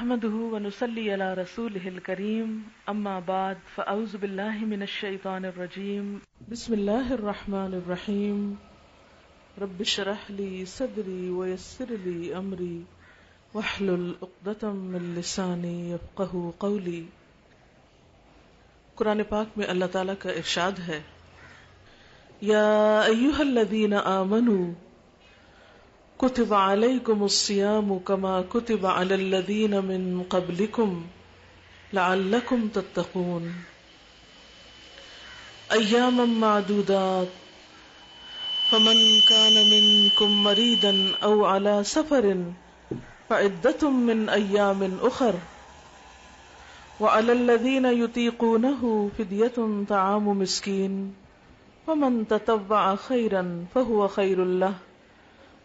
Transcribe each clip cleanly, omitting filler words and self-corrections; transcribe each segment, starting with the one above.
نحمده ونصلي على رسوله الكريم اما بعد فاعوذ بالله من الشيطان الرجيم بسم الله الرحمن الرحيم رب اشرح لي صدري ويسر لي امري واحلل عقدة من لساني يفقهوا قولي۔ قرآن پاک میں اللہ تعالیٰ کا ارشاد ہے، یا ایھا الذین آمنوا کتب علیکم الصیام کما کتب علی الذین من قبلکم لعلکم تتقون ایاما معدودات فمن کان منکم مریضا او علی سفر فعدۃ من ایام اخر وعلی الذین یطیقونہ فدیۃ طعام مسکین فمن تطوع خیرا فہو خیر لہ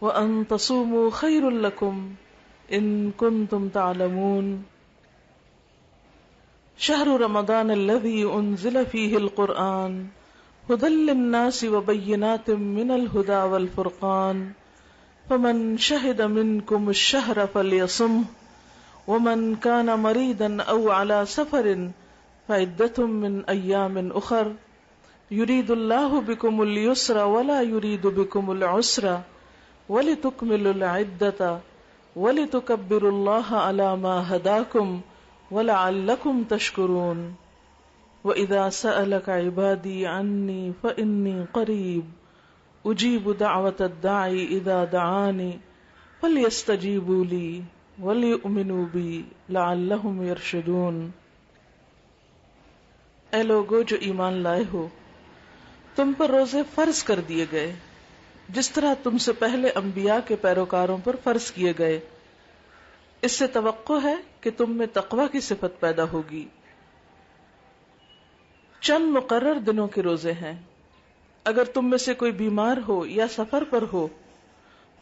وَأَن تَصُومُوا خَيْرٌ لَكُمْ إِن كُنتُمْ تَعْلَمُونَ شَهْرُ رَمَضَانَ الَّذِي أُنزِلَ فِيهِ الْقُرْآنُ هُدًى لِّلنَّاسِ وَبَيِّنَاتٍ مِّنَ الْهُدَى وَالْفُرْقَانِ فَمَن شَهِدَ مِنكُمُ الشَّهْرَ فَلْيَصُمْهُ وَمَن كَانَ مَرِيضًا أَوْ عَلَى سَفَرٍ فَعِدَّةٌ مِّنْ أَيَّامٍ أُخَرَ يُرِيدُ اللَّهُ بِكُمُ الْيُسْرَ وَلَا يُرِيدُ بِكُمُ الْعُسْرَ وَلِتُكْمِلُوا الْعِدَّةَ وَلِتُكَبِّرُوا اللَّهَ عَلَى مَا هَدَاكُمْ وَلَعَلَّكُمْ تَشْكُرُونَ وَإِذَا سَأَلَكَ عِبَادِي عَنِّي فَإِنِّي قَرِيبٌ أُجِيبُ دَعْوَةَ الدَّاعِ إِذَا دَعَانِ فَلْيَسْتَجِيبُوا لِي وَلْيُؤْمِنُوا بِي لَعَلَّهُمْ يَرْشُدُونَ۔ اے لوگو جو ایمان لائے ہو، تم پر روزے فرض کر دیے گئے جس طرح تم سے پہلے انبیاء کے پیروکاروں پر فرض کیے گئے۔ اس سے توقع ہے کہ تم میں تقوی کی صفت پیدا ہوگی۔ چند مقرر دنوں کے روزے ہیں، اگر تم میں سے کوئی بیمار ہو یا سفر پر ہو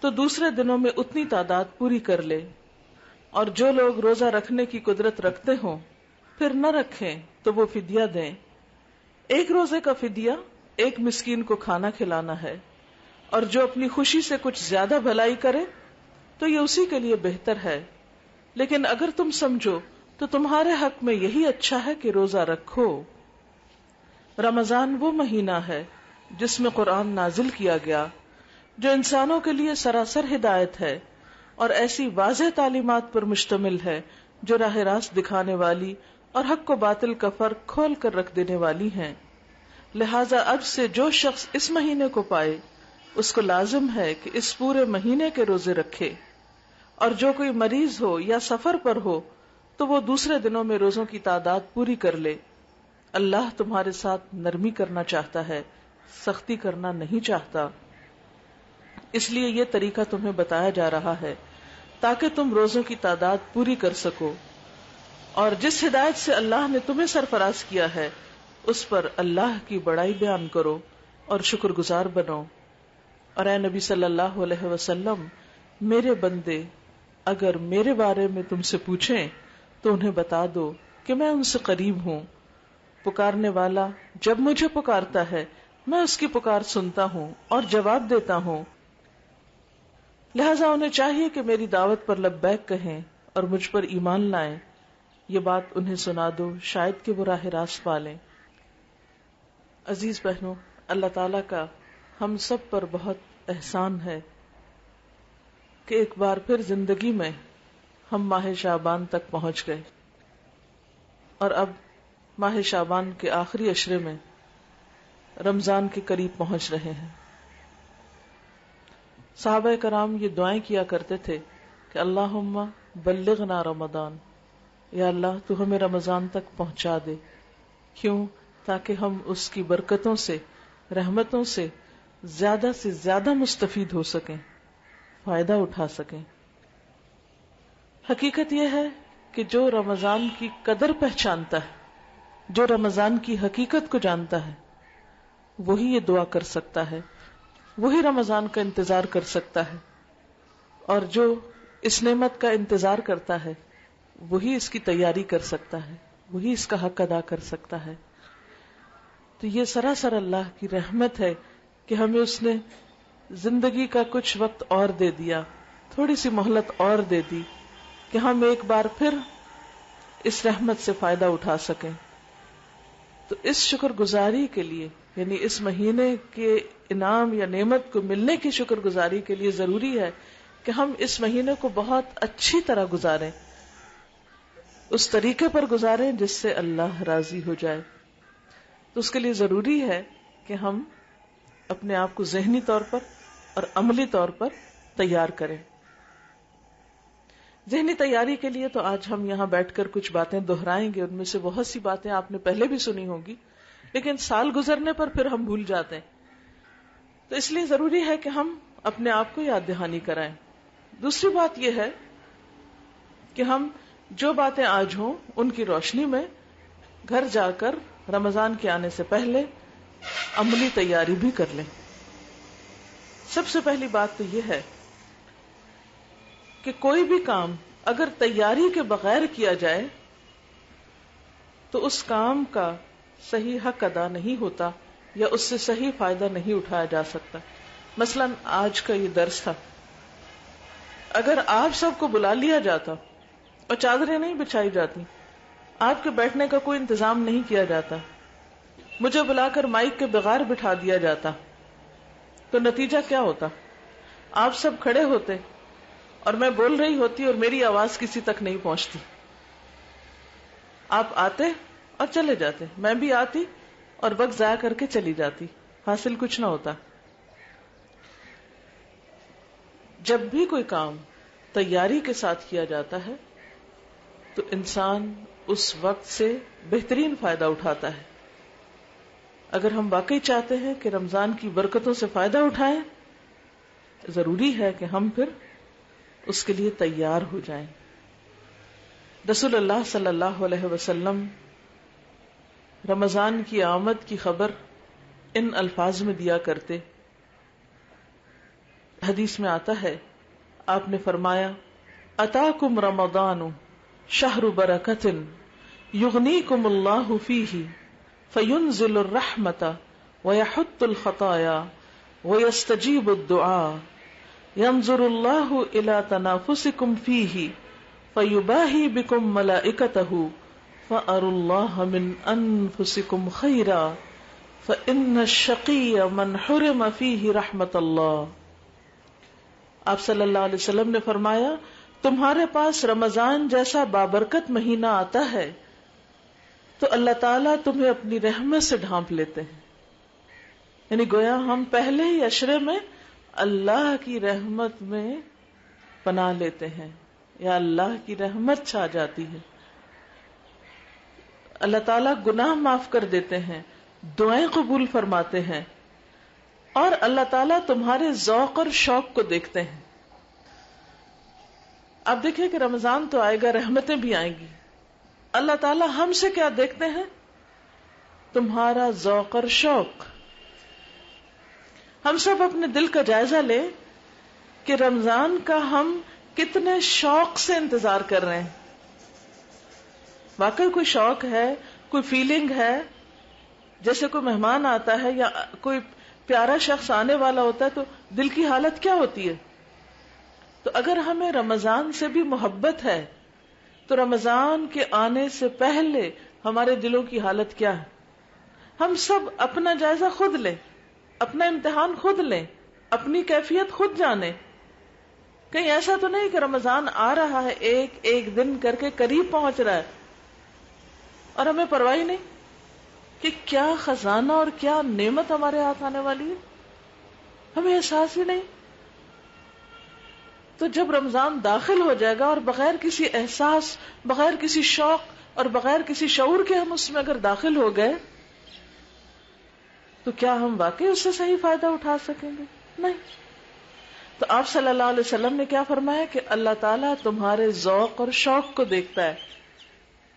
تو دوسرے دنوں میں اتنی تعداد پوری کر لے، اور جو لوگ روزہ رکھنے کی قدرت رکھتے ہوں پھر نہ رکھیں تو وہ فدیہ دیں۔ ایک روزے کا فدیہ ایک مسکین کو کھانا کھلانا ہے، اور جو اپنی خوشی سے کچھ زیادہ بھلائی کرے تو یہ اسی کے لیے بہتر ہے، لیکن اگر تم سمجھو تو تمہارے حق میں یہی اچھا ہے کہ روزہ رکھو۔ رمضان وہ مہینہ ہے جس میں قرآن نازل کیا گیا، جو انسانوں کے لیے سراسر ہدایت ہے اور ایسی واضح تعلیمات پر مشتمل ہے جو راہ راست دکھانے والی اور حق کو باطل کا فرق کھول کر رکھ دینے والی ہیں۔ لہذا اب سے جو شخص اس مہینے کو پائے اس کو لازم ہے کہ اس پورے مہینے کے روزے رکھے، اور جو کوئی مریض ہو یا سفر پر ہو تو وہ دوسرے دنوں میں روزوں کی تعداد پوری کر لے۔ اللہ تمہارے ساتھ نرمی کرنا چاہتا ہے، سختی کرنا نہیں چاہتا، اس لیے یہ طریقہ تمہیں بتایا جا رہا ہے تاکہ تم روزوں کی تعداد پوری کر سکو، اور جس ہدایت سے اللہ نے تمہیں سرفراز کیا ہے اس پر اللہ کی بڑائی بیان کرو اور شکر گزار بنو۔ اور اے نبی صلی اللہ علیہ وسلم، میرے بندے اگر میرے بارے میں تم سے پوچھیں تو انہیں بتا دو کہ میں ان سے قریب ہوں، پکارنے والا جب مجھے پکارتا ہے میں اس کی پکار سنتا ہوں اور جواب دیتا ہوں۔ لہذا انہیں چاہیے کہ میری دعوت پر لبیک کہیں اور مجھ پر ایمان لائیں۔ یہ بات انہیں سنا دو، شاید کہ وہ راہ راست پالیں۔ عزیز بہنوں، اللہ تعالیٰ کا ہم سب پر بہت احسان ہے کہ ایک بار پھر زندگی میں ہم ماہ شعبان تک پہنچ گئے، اور اب ماہ شعبان کے آخری عشرے میں رمضان کے قریب پہنچ رہے ہیں۔ صحابہ کرام یہ دعائیں کیا کرتے تھے کہ اللہم بلغنا رمضان، یا اللہ تو ہمیں رمضان تک پہنچا دے۔ کیوں؟ تاکہ ہم اس کی برکتوں سے، رحمتوں سے زیادہ مستفید ہو سکیں، فائدہ اٹھا سکیں۔ حقیقت یہ ہے کہ جو رمضان کی قدر پہچانتا ہے، جو رمضان کی حقیقت کو جانتا ہے، وہی یہ دعا کر سکتا ہے، وہی رمضان کا انتظار کر سکتا ہے، اور جو اس نعمت کا انتظار کرتا ہے وہی اس کی تیاری کر سکتا ہے، وہی اس کا حق ادا کر سکتا ہے۔ تو یہ سراسر اللہ کی رحمت ہے کہ ہمیں اس نے زندگی کا کچھ وقت اور دے دیا، تھوڑی سی مہلت اور دے دی، کہ ہم ایک بار پھر اس رحمت سے فائدہ اٹھا سکیں. تو اس شکر گزاری کے لیے، یعنی اس مہینے کے انعام یا نعمت کو ملنے کی شکر گزاری کے لیے ضروری ہے کہ ہم اس مہینے کو بہت اچھی طرح گزاریں، اس طریقے پر گزاریں جس سے اللہ راضی ہو جائے. تو اس کے لیے ضروری ہے کہ ہم اپنے آپ کو ذہنی طور پر اور عملی طور پر تیار کریں. ذہنی تیاری کے لیے تو آج ہم یہاں بیٹھ کر کچھ باتیں دہرائیں گے. ان میں سے بہت سی باتیں آپ نے پہلے بھی سنی ہوں گی، لیکن سال گزرنے پر پھر ہم بھول جاتے ہیں. تو اس لیے ضروری ہے کہ ہم اپنے آپ کو یاد دہانی کرائیں. دوسری بات یہ ہے کہ ہم جو باتیں آج ہوں ان کی روشنی میں گھر جا کر رمضان کے آنے سے پہلے عملی تیاری بھی کر لیں. سب سے پہلی بات تو یہ ہے کہ کوئی بھی کام اگر تیاری کے بغیر کیا جائے تو اس کام کا صحیح حق ادا نہیں ہوتا یا اس سے صحیح فائدہ نہیں اٹھایا جا سکتا. مثلا آج کا یہ درس تھا، اگر آپ سب کو بلا لیا جاتا اور چادریں نہیں بچھائی جاتی، آپ کے بیٹھنے کا کوئی انتظام نہیں کیا جاتا، مجھے بلا کر مائک کے بغیر بٹھا دیا جاتا، تو نتیجہ کیا ہوتا؟ آپ سب کھڑے ہوتے اور میں بول رہی ہوتی اور میری آواز کسی تک نہیں پہنچتی. آپ آتے اور چلے جاتے، میں بھی آتی اور وقت ضائع کر کے چلی جاتی، حاصل کچھ نہ ہوتا. جب بھی کوئی کام تیاری کے ساتھ کیا جاتا ہے تو انسان اس وقت سے بہترین فائدہ اٹھاتا ہے. اگر ہم واقعی چاہتے ہیں کہ رمضان کی برکتوں سے فائدہ اٹھائیں، ضروری ہے کہ ہم پھر اس کے لیے تیار ہو جائیں. رسول اللہ صلی اللہ علیہ وسلم رمضان کی آمد کی خبر ان الفاظ میں دیا کرتے. حدیث میں آتا ہے، آپ نے فرمایا، اتاکم رمضان شہر برکت یغنیکم اللہ فیہ فینزل الرحمت ویحط الخطایا ویستجیب الدعاء ینظر اللہ الی تنافسکم فیہ فیباہی بکم ملائکتہ فأروا اللہ من انفسکم خیرا فإن الشقی من حرم فیہ رحمت اللہ. آپ صلی اللہ علیہ وسلم نے فرمایا، تمہارے پاس رمضان جیسا بابرکت مہینہ آتا ہے تو اللہ تعالیٰ تمہیں اپنی رحمت سے ڈھانپ لیتے ہیں. یعنی گویا ہم پہلے ہی عشرے میں اللہ کی رحمت میں پناہ لیتے ہیں یا اللہ کی رحمت چھا جاتی ہے. اللہ تعالیٰ گناہ معاف کر دیتے ہیں، دعائیں قبول فرماتے ہیں، اور اللہ تعالیٰ تمہارے ذوق اور شوق کو دیکھتے ہیں. آپ دیکھیں کہ رمضان تو آئے گا، رحمتیں بھی آئیں گی. اللہ تعالیٰ ہم سے کیا دیکھتے ہیں؟ تمہارا ذوق اور شوق. ہم سب اپنے دل کا جائزہ لیں کہ رمضان کا ہم کتنے شوق سے انتظار کر رہے ہیں. واقعی کوئی شوق ہے، کوئی فیلنگ ہے، جیسے کوئی مہمان آتا ہے یا کوئی پیارا شخص آنے والا ہوتا ہے تو دل کی حالت کیا ہوتی ہے؟ تو اگر ہمیں رمضان سے بھی محبت ہے تو رمضان کے آنے سے پہلے ہمارے دلوں کی حالت کیا ہے؟ ہم سب اپنا جائزہ خود لیں، اپنا امتحان خود لیں، اپنی کیفیت خود جانیں. کہیں ایسا تو نہیں کہ رمضان آ رہا ہے، ایک ایک دن کر کے قریب پہنچ رہا ہے اور ہمیں پرواہ ہی نہیں کہ کیا خزانہ اور کیا نعمت ہمارے ہاتھ آنے والی ہے، ہمیں احساس ہی نہیں. تو جب رمضان داخل ہو جائے گا اور بغیر کسی احساس، بغیر کسی شوق اور بغیر کسی شعور کے ہم اس میں اگر داخل ہو گئے تو کیا ہم واقعی اس سے صحیح فائدہ اٹھا سکیں گے؟ نہیں. تو آپ صلی اللہ علیہ وسلم نے کیا فرمایا کہ اللہ تعالیٰ تمہارے ذوق اور شوق کو دیکھتا ہے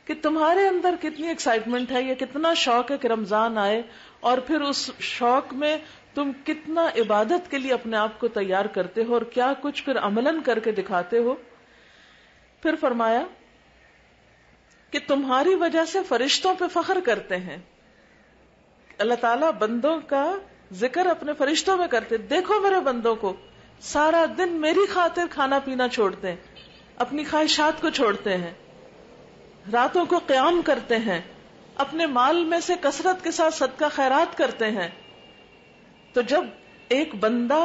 کہ تمہارے اندر کتنی ایکسائٹمنٹ ہے یا کتنا شوق ہے کہ رمضان آئے، اور پھر اس شوق میں تم کتنا عبادت کے لیے اپنے آپ کو تیار کرتے ہو اور کیا کچھ پھر عملاً کر کے دکھاتے ہو. پھر فرمایا کہ تمہاری وجہ سے فرشتوں پہ فخر کرتے ہیں. اللہ تعالیٰ بندوں کا ذکر اپنے فرشتوں میں کرتے، دیکھو میرے بندوں کو، سارا دن میری خاطر کھانا پینا چھوڑتے ہیں، اپنی خواہشات کو چھوڑتے ہیں، راتوں کو قیام کرتے ہیں، اپنے مال میں سے کثرت کے ساتھ صدقہ خیرات کرتے ہیں. تو جب ایک بندہ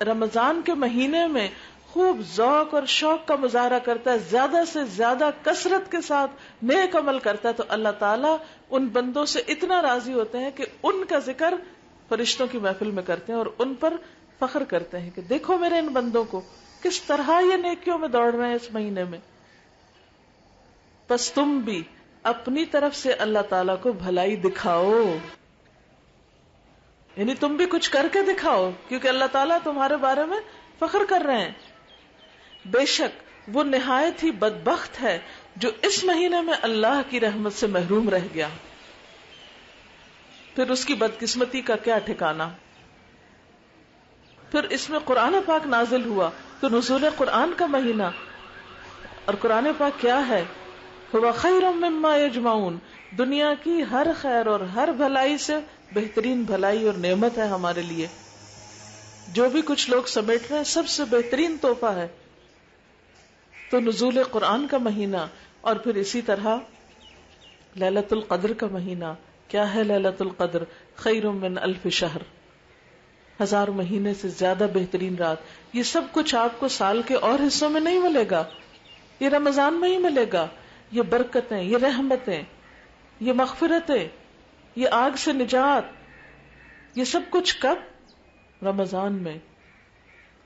رمضان کے مہینے میں خوب ذوق اور شوق کا مظاہرہ کرتا ہے، زیادہ سے زیادہ کثرت کے ساتھ نیک عمل کرتا ہے، تو اللہ تعالیٰ ان بندوں سے اتنا راضی ہوتے ہیں کہ ان کا ذکر فرشتوں کی محفل میں کرتے ہیں اور ان پر فخر کرتے ہیں کہ دیکھو میرے ان بندوں کو کس طرح یہ نیکیوں میں دوڑ رہے ہیں اس مہینے میں. پس تم بھی اپنی طرف سے اللہ تعالیٰ کو بھلائی دکھاؤ، یعنی تم بھی کچھ کر کے دکھاؤ، کیونکہ اللہ تعالیٰ تمہارے بارے میں فخر کر رہے ہیں. بے شک وہ نہایت ہی بدبخت ہے جو اس مہینے میں اللہ کی رحمت سے محروم رہ گیا، پھر اس کی بدقسمتی کا کیا ٹھکانہ. پھر اس میں قرآن پاک نازل ہوا تو نزول قرآن کا مہینہ، اور قرآن پاک کیا ہے؟ هو خیر مما یجمعون، دنیا کی ہر خیر اور ہر بھلائی سے بہترین بھلائی اور نعمت ہے ہمارے لیے. جو بھی کچھ لوگ سمیٹ رہے ہیں سب سے بہترین تحفہ ہے. تو نزول قرآن کا مہینہ، اور پھر اسی طرح لیلۃ القدر کا مہینہ. کیا ہے لیلۃ القدر؟ خیر من الف شہر، 1000 مہینے سے زیادہ بہترین رات. یہ سب کچھ آپ کو سال کے اور حصوں میں نہیں ملے گا، یہ رمضان میں ہی ملے گا. یہ برکتیں، یہ رحمتیں، یہ مغفرتیں، یہ آگ سے نجات، یہ سب کچھ کب؟ رمضان میں.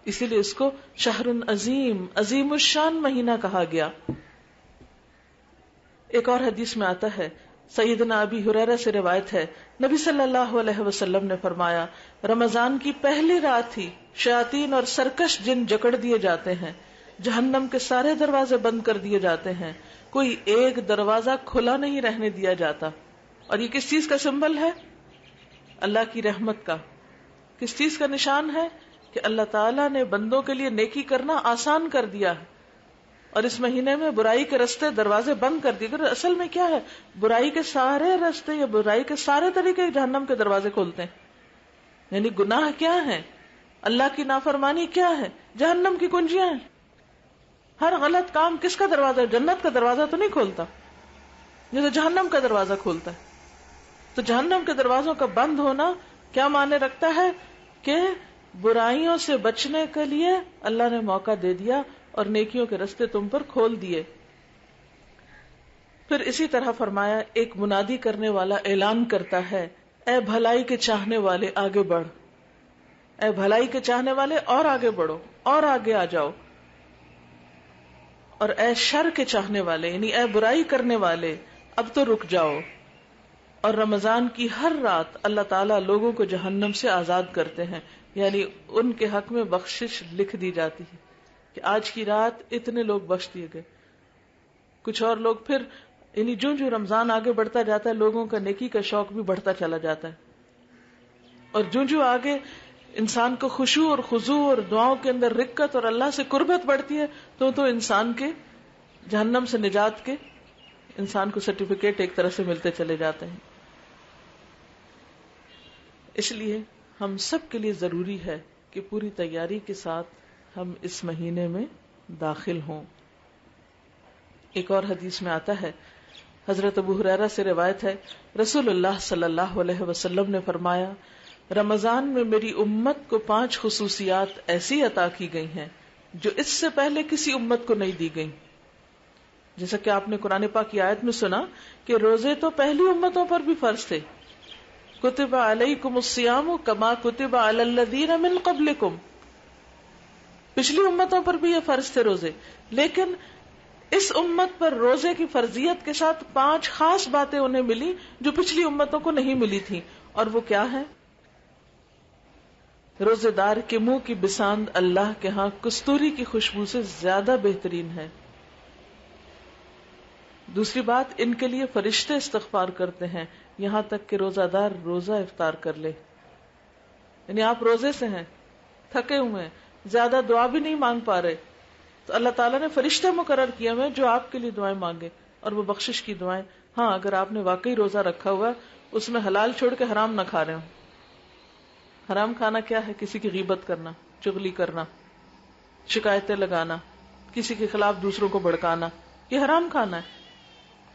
اسی لیے اس کو شہر عظیم، عظیم الشان مہینہ کہا گیا. ایک اور حدیث میں آتا ہے، سیدنا ابی ہریرہ سے روایت ہے، نبی صلی اللہ علیہ وسلم نے فرمایا، رمضان کی پہلی رات ہی شیاطین اور سرکش جن جکڑ دیے جاتے ہیں، جہنم کے سارے دروازے بند کر دیے جاتے ہیں، کوئی ایک دروازہ کھلا نہیں رہنے دیا جاتا. اور یہ کس چیز کا سمبل ہے؟ اللہ کی رحمت کا. کس چیز کا نشان ہے؟ کہ اللہ تعالیٰ نے بندوں کے لیے نیکی کرنا آسان کر دیا ہے، اور اس مہینے میں برائی کے رستے دروازے بند کر دیے. اصل میں کیا ہے؟ برائی کے سارے رستے یا برائی کے سارے طریقے جہنم کے دروازے کھولتے ہیں. یعنی گناہ کیا ہے، اللہ کی نافرمانی کیا ہے، جہنم کی کنجیاں ہیں. ہر غلط کام کس کا دروازہ؟ جنت کا دروازہ تو نہیں کھولتا، یہ تو جہنم کا دروازہ کھولتا ہے. تو جہنم کے دروازوں کا بند ہونا کیا معنی رکھتا ہے؟ کہ برائیوں سے بچنے کے لیے اللہ نے موقع دے دیا اور نیکیوں کے رستے تم پر کھول دیے. پھر اسی طرح فرمایا، ایک منادی کرنے والا اعلان کرتا ہے، اے بھلائی کے چاہنے والے آگے بڑھ، اے بھلائی کے چاہنے والے اور آگے بڑھو اور آگے آ جاؤ. اور اے شر کے چاہنے والے، یعنی اے برائی کرنے والے، اب تو رک جاؤ. اور رمضان کی ہر رات اللہ تعالیٰ لوگوں کو جہنم سے آزاد کرتے ہیں، یعنی ان کے حق میں بخشش لکھ دی جاتی ہے کہ آج کی رات اتنے لوگ بخش دیے گئے. کچھ اور لوگ پھر یعنی جو رمضان آگے بڑھتا جاتا ہے لوگوں کا نیکی کا شوق بھی بڑھتا چلا جاتا ہے، اور جو آگے انسان کو خشوع اور خضوع اور دعاؤں کے اندر رقت اور اللہ سے قربت بڑھتی ہے تو انسان کے جہنم سے نجات کے انسان کو سرٹیفکیٹ ایک طرح سے ملتے چلے جاتے ہیں. اس لیے ہم سب کے لیے ضروری ہے کہ پوری تیاری کے ساتھ ہم اس مہینے میں داخل ہوں. ایک اور حدیث میں آتا ہے، حضرت ابو ہریرہ سے روایت ہے، رسول اللہ صلی اللہ علیہ وسلم نے فرمایا، رمضان میں میری امت کو 5 خصوصیات ایسی عطا کی گئی ہیں جو اس سے پہلے کسی امت کو نہیں دی گئی. جیسا کہ آپ نے قرآن پاک کی آیت میں سنا کہ روزے تو پہلی امتوں پر بھی فرض تھے، کتب علیکم الصیام کما کتب علی الذین من قبلکم، پچھلی امتوں پر بھی یہ فرض تھے روزے، لیکن اس امت پر روزے کی فرضیت کے ساتھ 5 خاص باتیں انہیں ملی جو پچھلی امتوں کو نہیں ملی تھی. اور وہ کیا ہے؟ روزے دار کے منہ کی بساند اللہ کے ہاں کستوری کی خوشبو سے زیادہ بہترین ہے. دوسری بات، ان کے لیے فرشتے استغفار کرتے ہیں یہاں تک کہ روزہ دار روزہ افطار کر لے. یعنی آپ روزے سے ہیں، تھکے ہوئے ہیں، زیادہ دعا بھی نہیں مانگ پا رہے، تو اللہ تعالیٰ نے فرشتے مقرر کیے ہوئے جو آپ کے لیے دعائیں مانگے، اور وہ بخشش کی دعائیں. ہاں، اگر آپ نے واقعی روزہ رکھا ہوا ہے، اس میں حلال چھوڑ کے حرام نہ کھا رہے ہوں. حرام کھانا کیا ہے؟ کسی کی غیبت کرنا، چغلی کرنا، شکایتیں لگانا، کسی کے خلاف دوسروں کو بھڑکانا، یہ حرام کھانا ہے.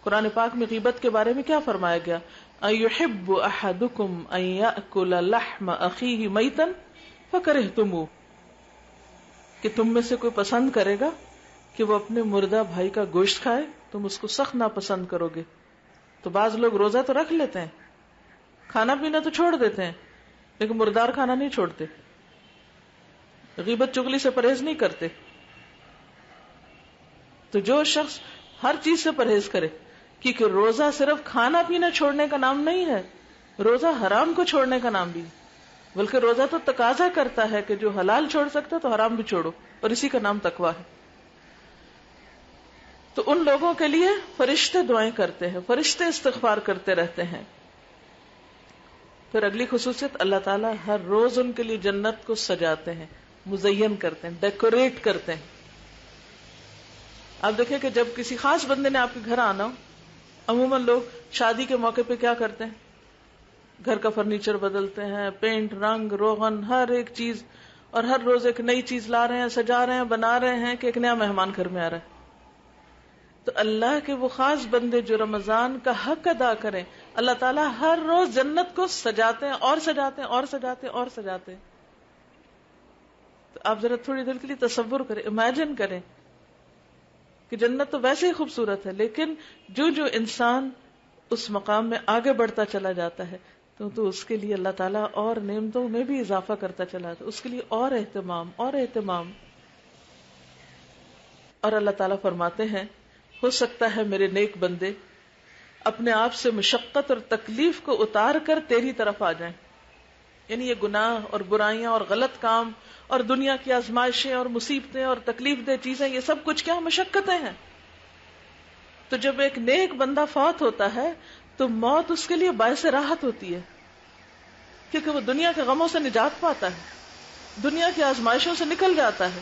قرآن پاک میں غیبت کے بارے میں کیا فرمایا گیا؟ اَيُحِبُّ أَحَدُكُمْ أَن يَأْكُلَ لَحْمَ أَخِيهِ مَيْتًا فَكَرِهْتُمُوهُ، کہ تم میں سے کوئی پسند کرے گا کہ وہ اپنے مردہ بھائی کا گوشت کھائے، تم اس کو سخت ناپسند کرو گے. تو بعض لوگ روزہ تو رکھ لیتے ہیں، کھانا پینا تو چھوڑ دیتے ہیں، لیکن مردار کھانا نہیں چھوڑتے، غیبت چغلی سے پرہیز نہیں کرتے. تو جو شخص ہر چیز سے پرہیز کرے، کیونکہ روزہ صرف کھانا پینا چھوڑنے کا نام نہیں ہے، روزہ حرام کو چھوڑنے کا نام بھی، بلکہ روزہ تو تقاضا کرتا ہے کہ جو حلال چھوڑ سکتا تو حرام بھی چھوڑو، اور اسی کا نام تقویٰ ہے. تو ان لوگوں کے لیے فرشتے دعائیں کرتے ہیں، فرشتے استغفار کرتے رہتے ہیں. پھر اگلی خصوصیت، اللہ تعالیٰ ہر روز ان کے لیے جنت کو سجاتے ہیں، مزین کرتے ہیں، ڈیکوریٹ کرتے ہیں. آپ دیکھیں کہ جب کسی خاص بندے نے آپ کے گھر آنا ہو، عموماً لوگ شادی کے موقع پہ کیا کرتے ہیں؟ گھر کا فرنیچر بدلتے ہیں، پینٹ، رنگ، روغن، ہر ایک چیز، اور ہر روز ایک نئی چیز لا رہے ہیں، سجا رہے ہیں، بنا رہے ہیں کہ ایک نیا مہمان گھر میں آ رہا ہے. تو اللہ کے وہ خاص بندے جو رمضان کا حق ادا کریں، اللہ تعالیٰ ہر روز جنت کو سجاتے ہیں اور سجاتے ہیں اور سجاتے ہیں اور سجاتے ہیں. تو آپ ذرا تھوڑی دیر کے لیے تصور کریں، امیجن کریں کہ جنت تو ویسے ہی خوبصورت ہے، لیکن جو انسان اس مقام میں آگے بڑھتا چلا جاتا ہے تو اس کے لیے اللہ تعالیٰ اور نعمتوں میں بھی اضافہ کرتا چلا جاتا ہے، اس کے لیے اور اہتمام اور اہتمام. اور اللہ تعالیٰ فرماتے ہیں ہو سکتا ہے میرے نیک بندے اپنے آپ سے مشقت اور تکلیف کو اتار کر تیری طرف آ جائیں. یعنی یہ گناہ اور برائیاں اور غلط کام اور دنیا کی آزمائشیں اور مصیبتیں اور تکلیف دہ چیزیں، یہ سب کچھ کیا مشقتیں ہیں. تو جب ایک نیک بندہ فوت ہوتا ہے تو موت اس کے لیے باعث راحت ہوتی ہے، کیونکہ وہ دنیا کے غموں سے نجات پاتا ہے، دنیا کی آزمائشوں سے نکل جاتا ہے،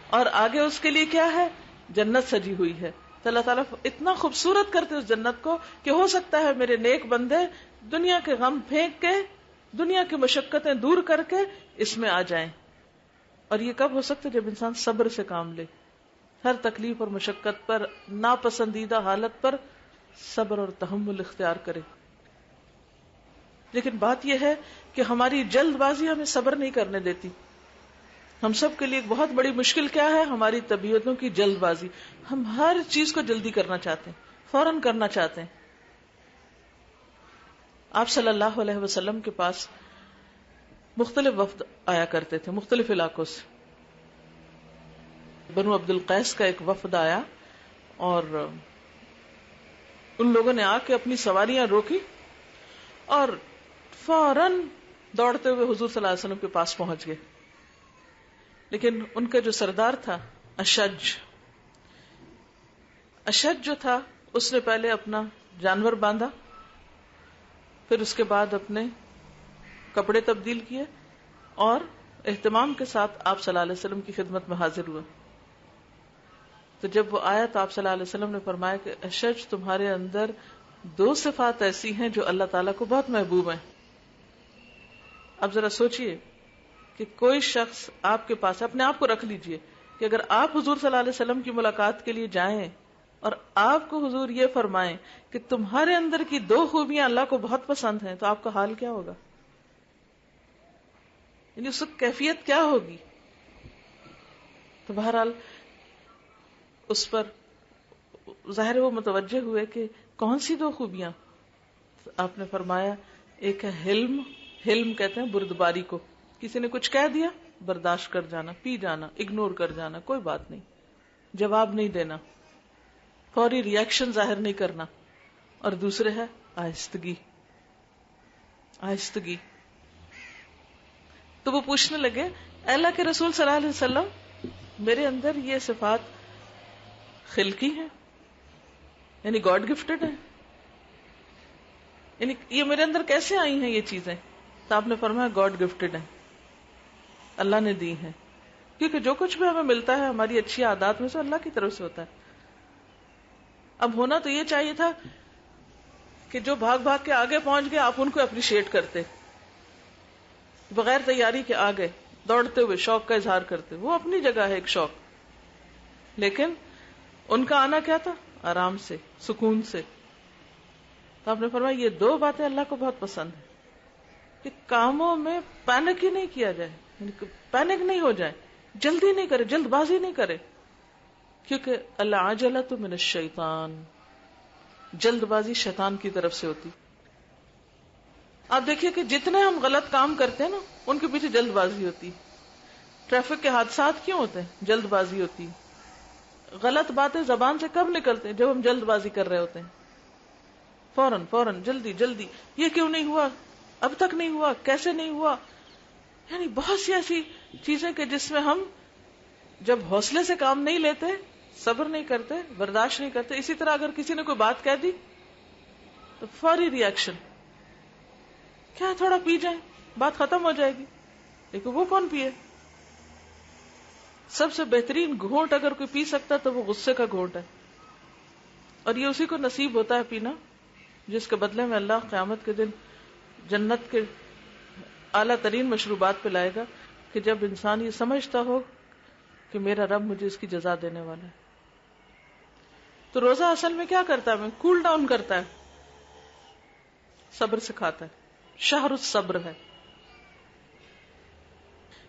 اور آگے اس کے لیے کیا ہے؟ جنت سجی ہوئی ہے. تو اللہ تعالیٰ اتنا خوبصورت کرتے اس جنت کو کہ ہو سکتا ہے میرے نیک بندے دنیا کے غم پھینک کے، دنیا کی مشقتیں دور کر کے اس میں آ جائیں. اور یہ کب ہو سکتا ہے؟ جب انسان صبر سے کام لے، ہر تکلیف اور مشقت پر، ناپسندیدہ حالت پر صبر اور تحمل اختیار کرے. لیکن بات یہ ہے کہ ہماری جلد بازی ہمیں صبر نہیں کرنے دیتی. ہم سب کے لیے ایک بہت بڑی مشکل کیا ہے؟ ہماری طبیعتوں کی جلد بازی. ہم ہر چیز کو جلدی کرنا چاہتے ہیں، فوراً کرنا چاہتے ہیں. آپ صلی اللہ علیہ وسلم کے پاس مختلف وفد آیا کرتے تھے، مختلف علاقوں سے. بنو عبد القیس کا ایک وفد آیا اور ان لوگوں نے آ کے اپنی سواریاں روکی اور فوراً دوڑتے ہوئے حضور صلی اللہ علیہ وسلم کے پاس پہنچ گئے. لیکن ان کا جو سردار تھا اشج جو تھا، اس نے پہلے اپنا جانور باندھا، پھر اس کے بعد اپنے کپڑے تبدیل کیے اور اہتمام کے ساتھ آپ صلی اللہ علیہ وسلم کی خدمت میں حاضر ہوا. تو جب وہ آیا تو آپ صلی اللہ علیہ وسلم نے فرمایا کہ اشج، تمہارے اندر 2 صفات ایسی ہیں جو اللہ تعالیٰ کو بہت محبوب ہیں. اب ذرا سوچئے کہ کوئی شخص آپ کے پاس، اپنے آپ کو رکھ لیجئے کہ اگر آپ حضور صلی اللہ علیہ وسلم کی ملاقات کے لیے جائیں اور آپ کو حضور یہ فرمائیں کہ تمہارے اندر کی 2 خوبیاں اللہ کو بہت پسند ہیں، تو آپ کا حال کیا ہوگا؟ یعنی اس وقت کیفیت کیا ہوگی؟ تو بہرحال اس پر ظاہر وہ متوجہ ہوئے کہ کون سی 2 خوبیاں؟ آپ نے فرمایا ایک ہے حلم. حلم کہتے ہیں بردباری کو. کسی نے کچھ کہہ دیا، برداشت کر جانا، پی جانا، اگنور کر جانا، کوئی بات نہیں، جواب نہیں دینا، فوری ریئیکشن ظاہر نہیں کرنا. اور دوسرے ہے آہستگی. آہستگی. تو وہ پوچھنے لگے اے اللہ کے رسول صلی اللہ علیہ وسلم، میرے اندر یہ صفات خلقی ہیں، یعنی گاڈ گفٹڈ ہیں، یعنی یہ میرے اندر کیسے آئی ہیں یہ چیزیں؟ تو آپ نے فرمایا گاڈ گفٹڈ ہیں، اللہ نے دی ہیں. کیونکہ جو کچھ بھی ہمیں ملتا ہے ہماری اچھی عادات میں سے اللہ کی طرف سے ہوتا ہے. اب ہونا تو یہ چاہیے تھا کہ جو بھاگ بھاگ کے آگے پہنچ گئے آپ ان کو اپریشیٹ کرتے، بغیر تیاری کے آگے دوڑتے ہوئے شوق کا اظہار کرتے. وہ اپنی جگہ ہے ایک شوق، لیکن ان کا آنا کیا تھا؟ آرام سے، سکون سے. تو آپ نے فرمایا یہ دو باتیں اللہ کو بہت پسند ہیں کہ کاموں میں پینک ہی نہیں کیا جائے، یعنی پینک نہیں ہو جائے، جلدی نہیں کرے، جلد بازی نہیں کرے، کیونکہ العجلۃ من الشیطان، جلد بازی شیطان کی طرف سے ہوتی. آپ دیکھیے کہ جتنے ہم غلط کام کرتے ہیں نا ان کے پیچھے جلد بازی ہوتی. ٹریفک کے حادثات کیوں ہوتے ہیں؟ جلد بازی ہوتی. غلط باتیں زبان سے کب نکلتے ہیں؟ جب ہم جلد بازی کر رہے ہوتے ہیں. فوراً جلدی جلدی، یہ کیوں نہیں ہوا، اب تک نہیں ہوا، کیسے نہیں ہوا. یعنی بہت سی ایسی چیزیں کہ جس میں ہم جب حوصلے سے کام نہیں لیتے، صبر نہیں کرتے، برداشت نہیں کرتے. اسی طرح اگر کسی نے کوئی بات کہہ دی تو فوری ری ایکشن، کیا تھوڑا پی جائیں بات ختم ہو جائے گی. لیکن وہ کون پیے؟ سب سے بہترین گھونٹ اگر کوئی پی سکتا تو وہ غصے کا گھونٹ ہے، اور یہ اسی کو نصیب ہوتا ہے پینا جس کے بدلے میں اللہ قیامت کے دن جنت کے اعلیٰ ترین مشروبات پہ لائے گا، کہ جب انسان یہ سمجھتا ہو کہ میرا رب مجھے اس کی جزا دینے والا ہے. تو روزہ اصل میں کیا کرتا ہے؟ ہمیں کول ڈاؤن کرتا ہے، صبر سکھاتا ہے، شہر الصبر ہے.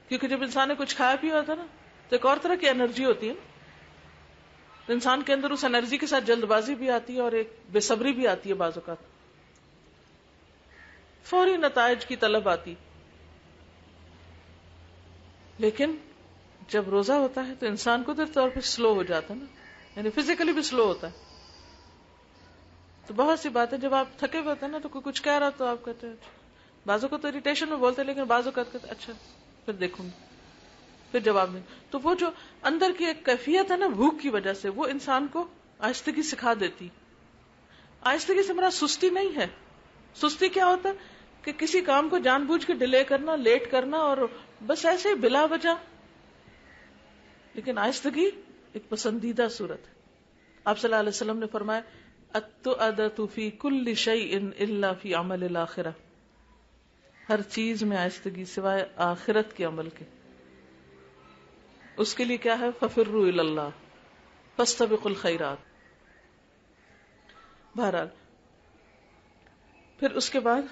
کیونکہ جب انسان نے کچھ کھایا پیا ہوتا ہے نا تو ایک اور طرح کی انرجی ہوتی ہے، تو انسان کے اندر اس انرجی کے ساتھ جلد بازی بھی آتی ہے اور ایک بے صبری بھی آتی ہے، بعض اوقات فوری نتائج کی طلب آتی. لیکن جب روزہ ہوتا ہے تو انسان قدرتی طور پہ سلو ہو جاتا ہے نا، یعنی فزیکلی بھی سلو ہوتا ہے. تو بہت سی باتیں جب آپ تھکے ہوئے ہوتے ہیں نا تو کوئی کچھ کہہ رہا تو آپ کہتے ہیں، بعضوں کو تو اریٹیشن میں بولتے ہیں، لیکن بعضوں کو کہتے ہیں اچھا پھر دیکھوں گی، پھر جواب نہیں. تو وہ جو اندر کی ایک کیفیت ہے نا بھوک کی وجہ سے، وہ انسان کو آہستگی سکھا دیتی. آہستگی سے میرا سستی نہیں ہے. سستی کیا ہوتا ہے کہ کسی کام کو جان بوجھ کے ڈیلے کرنا، لیٹ کرنا، اور بس ایسے ہی بلا وجہ. لیکن آہستگی ایک پسندیدہ صورت ہے. آپ صلی اللہ علیہ وسلم نے فرمایا التؤدۃ فی کل شیء الا فی عمل الاخرہ، ہر چیز میں آہستگی سوائے آخرت کے عمل کے. اس کے لیے کیا ہے؟ ففروا الی اللہ فاستبقوا الخیرات. بہرحال پھر اس کے بعد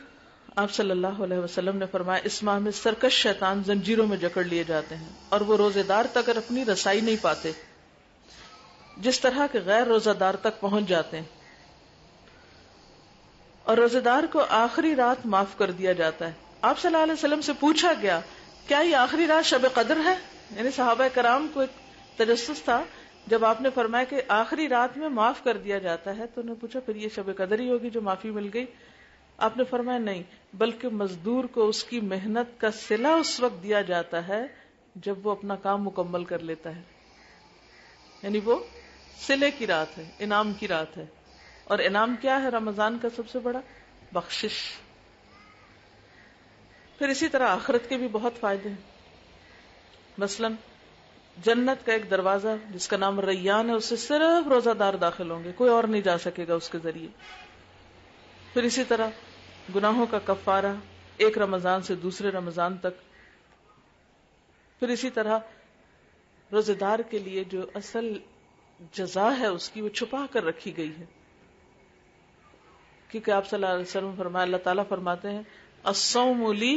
آپ صلی اللہ علیہ وسلم نے فرمایا اس ماہ میں سرکش شیطان زنجیروں میں جکڑ لیے جاتے ہیں اور وہ روزے دار تک اپنی رسائی نہیں پاتے جس طرح کے غیر روزہ دار تک پہنچ جاتے ہیں. اور روزے دار کو آخری رات معاف کر دیا جاتا ہے. آپ صلی اللہ علیہ وسلم سے پوچھا گیا کیا یہ آخری رات شب قدر ہے؟ یعنی صحابہ کرام کو ایک تجسس تھا جب آپ نے فرمایا کہ آخری رات میں معاف کر دیا جاتا ہے، تو انہوں نے پوچھا پھر یہ شب قدر ہی ہوگی جو معافی مل گئی؟ آپ نے فرمایا نہیں، بلکہ مزدور کو اس کی محنت کا صلہ اس وقت دیا جاتا ہے جب وہ اپنا کام مکمل کر لیتا ہے. یعنی وہ صلے کی رات ہے، انعام کی رات ہے. اور انعام کیا ہے رمضان کا سب سے بڑا؟ بخشش. پھر اسی طرح آخرت کے بھی بہت فائدے ہیں. مثلا جنت کا ایک دروازہ جس کا نام ریان ہے، اس سے صرف روزہ دار داخل ہوں گے، کوئی اور نہیں جا سکے گا اس کے ذریعے. پھر اسی طرح گناہوں کا کفارہ ایک رمضان سے دوسرے رمضان تک. پھر اسی طرح روزے دار کے لیے جو اصل جزا ہے اس کی وہ چھپا کر رکھی گئی ہے، کیونکہ آپ صلی اللہ علیہ وسلم فرمایا، اللہ تعالیٰ فرماتے ہیں الصوم لی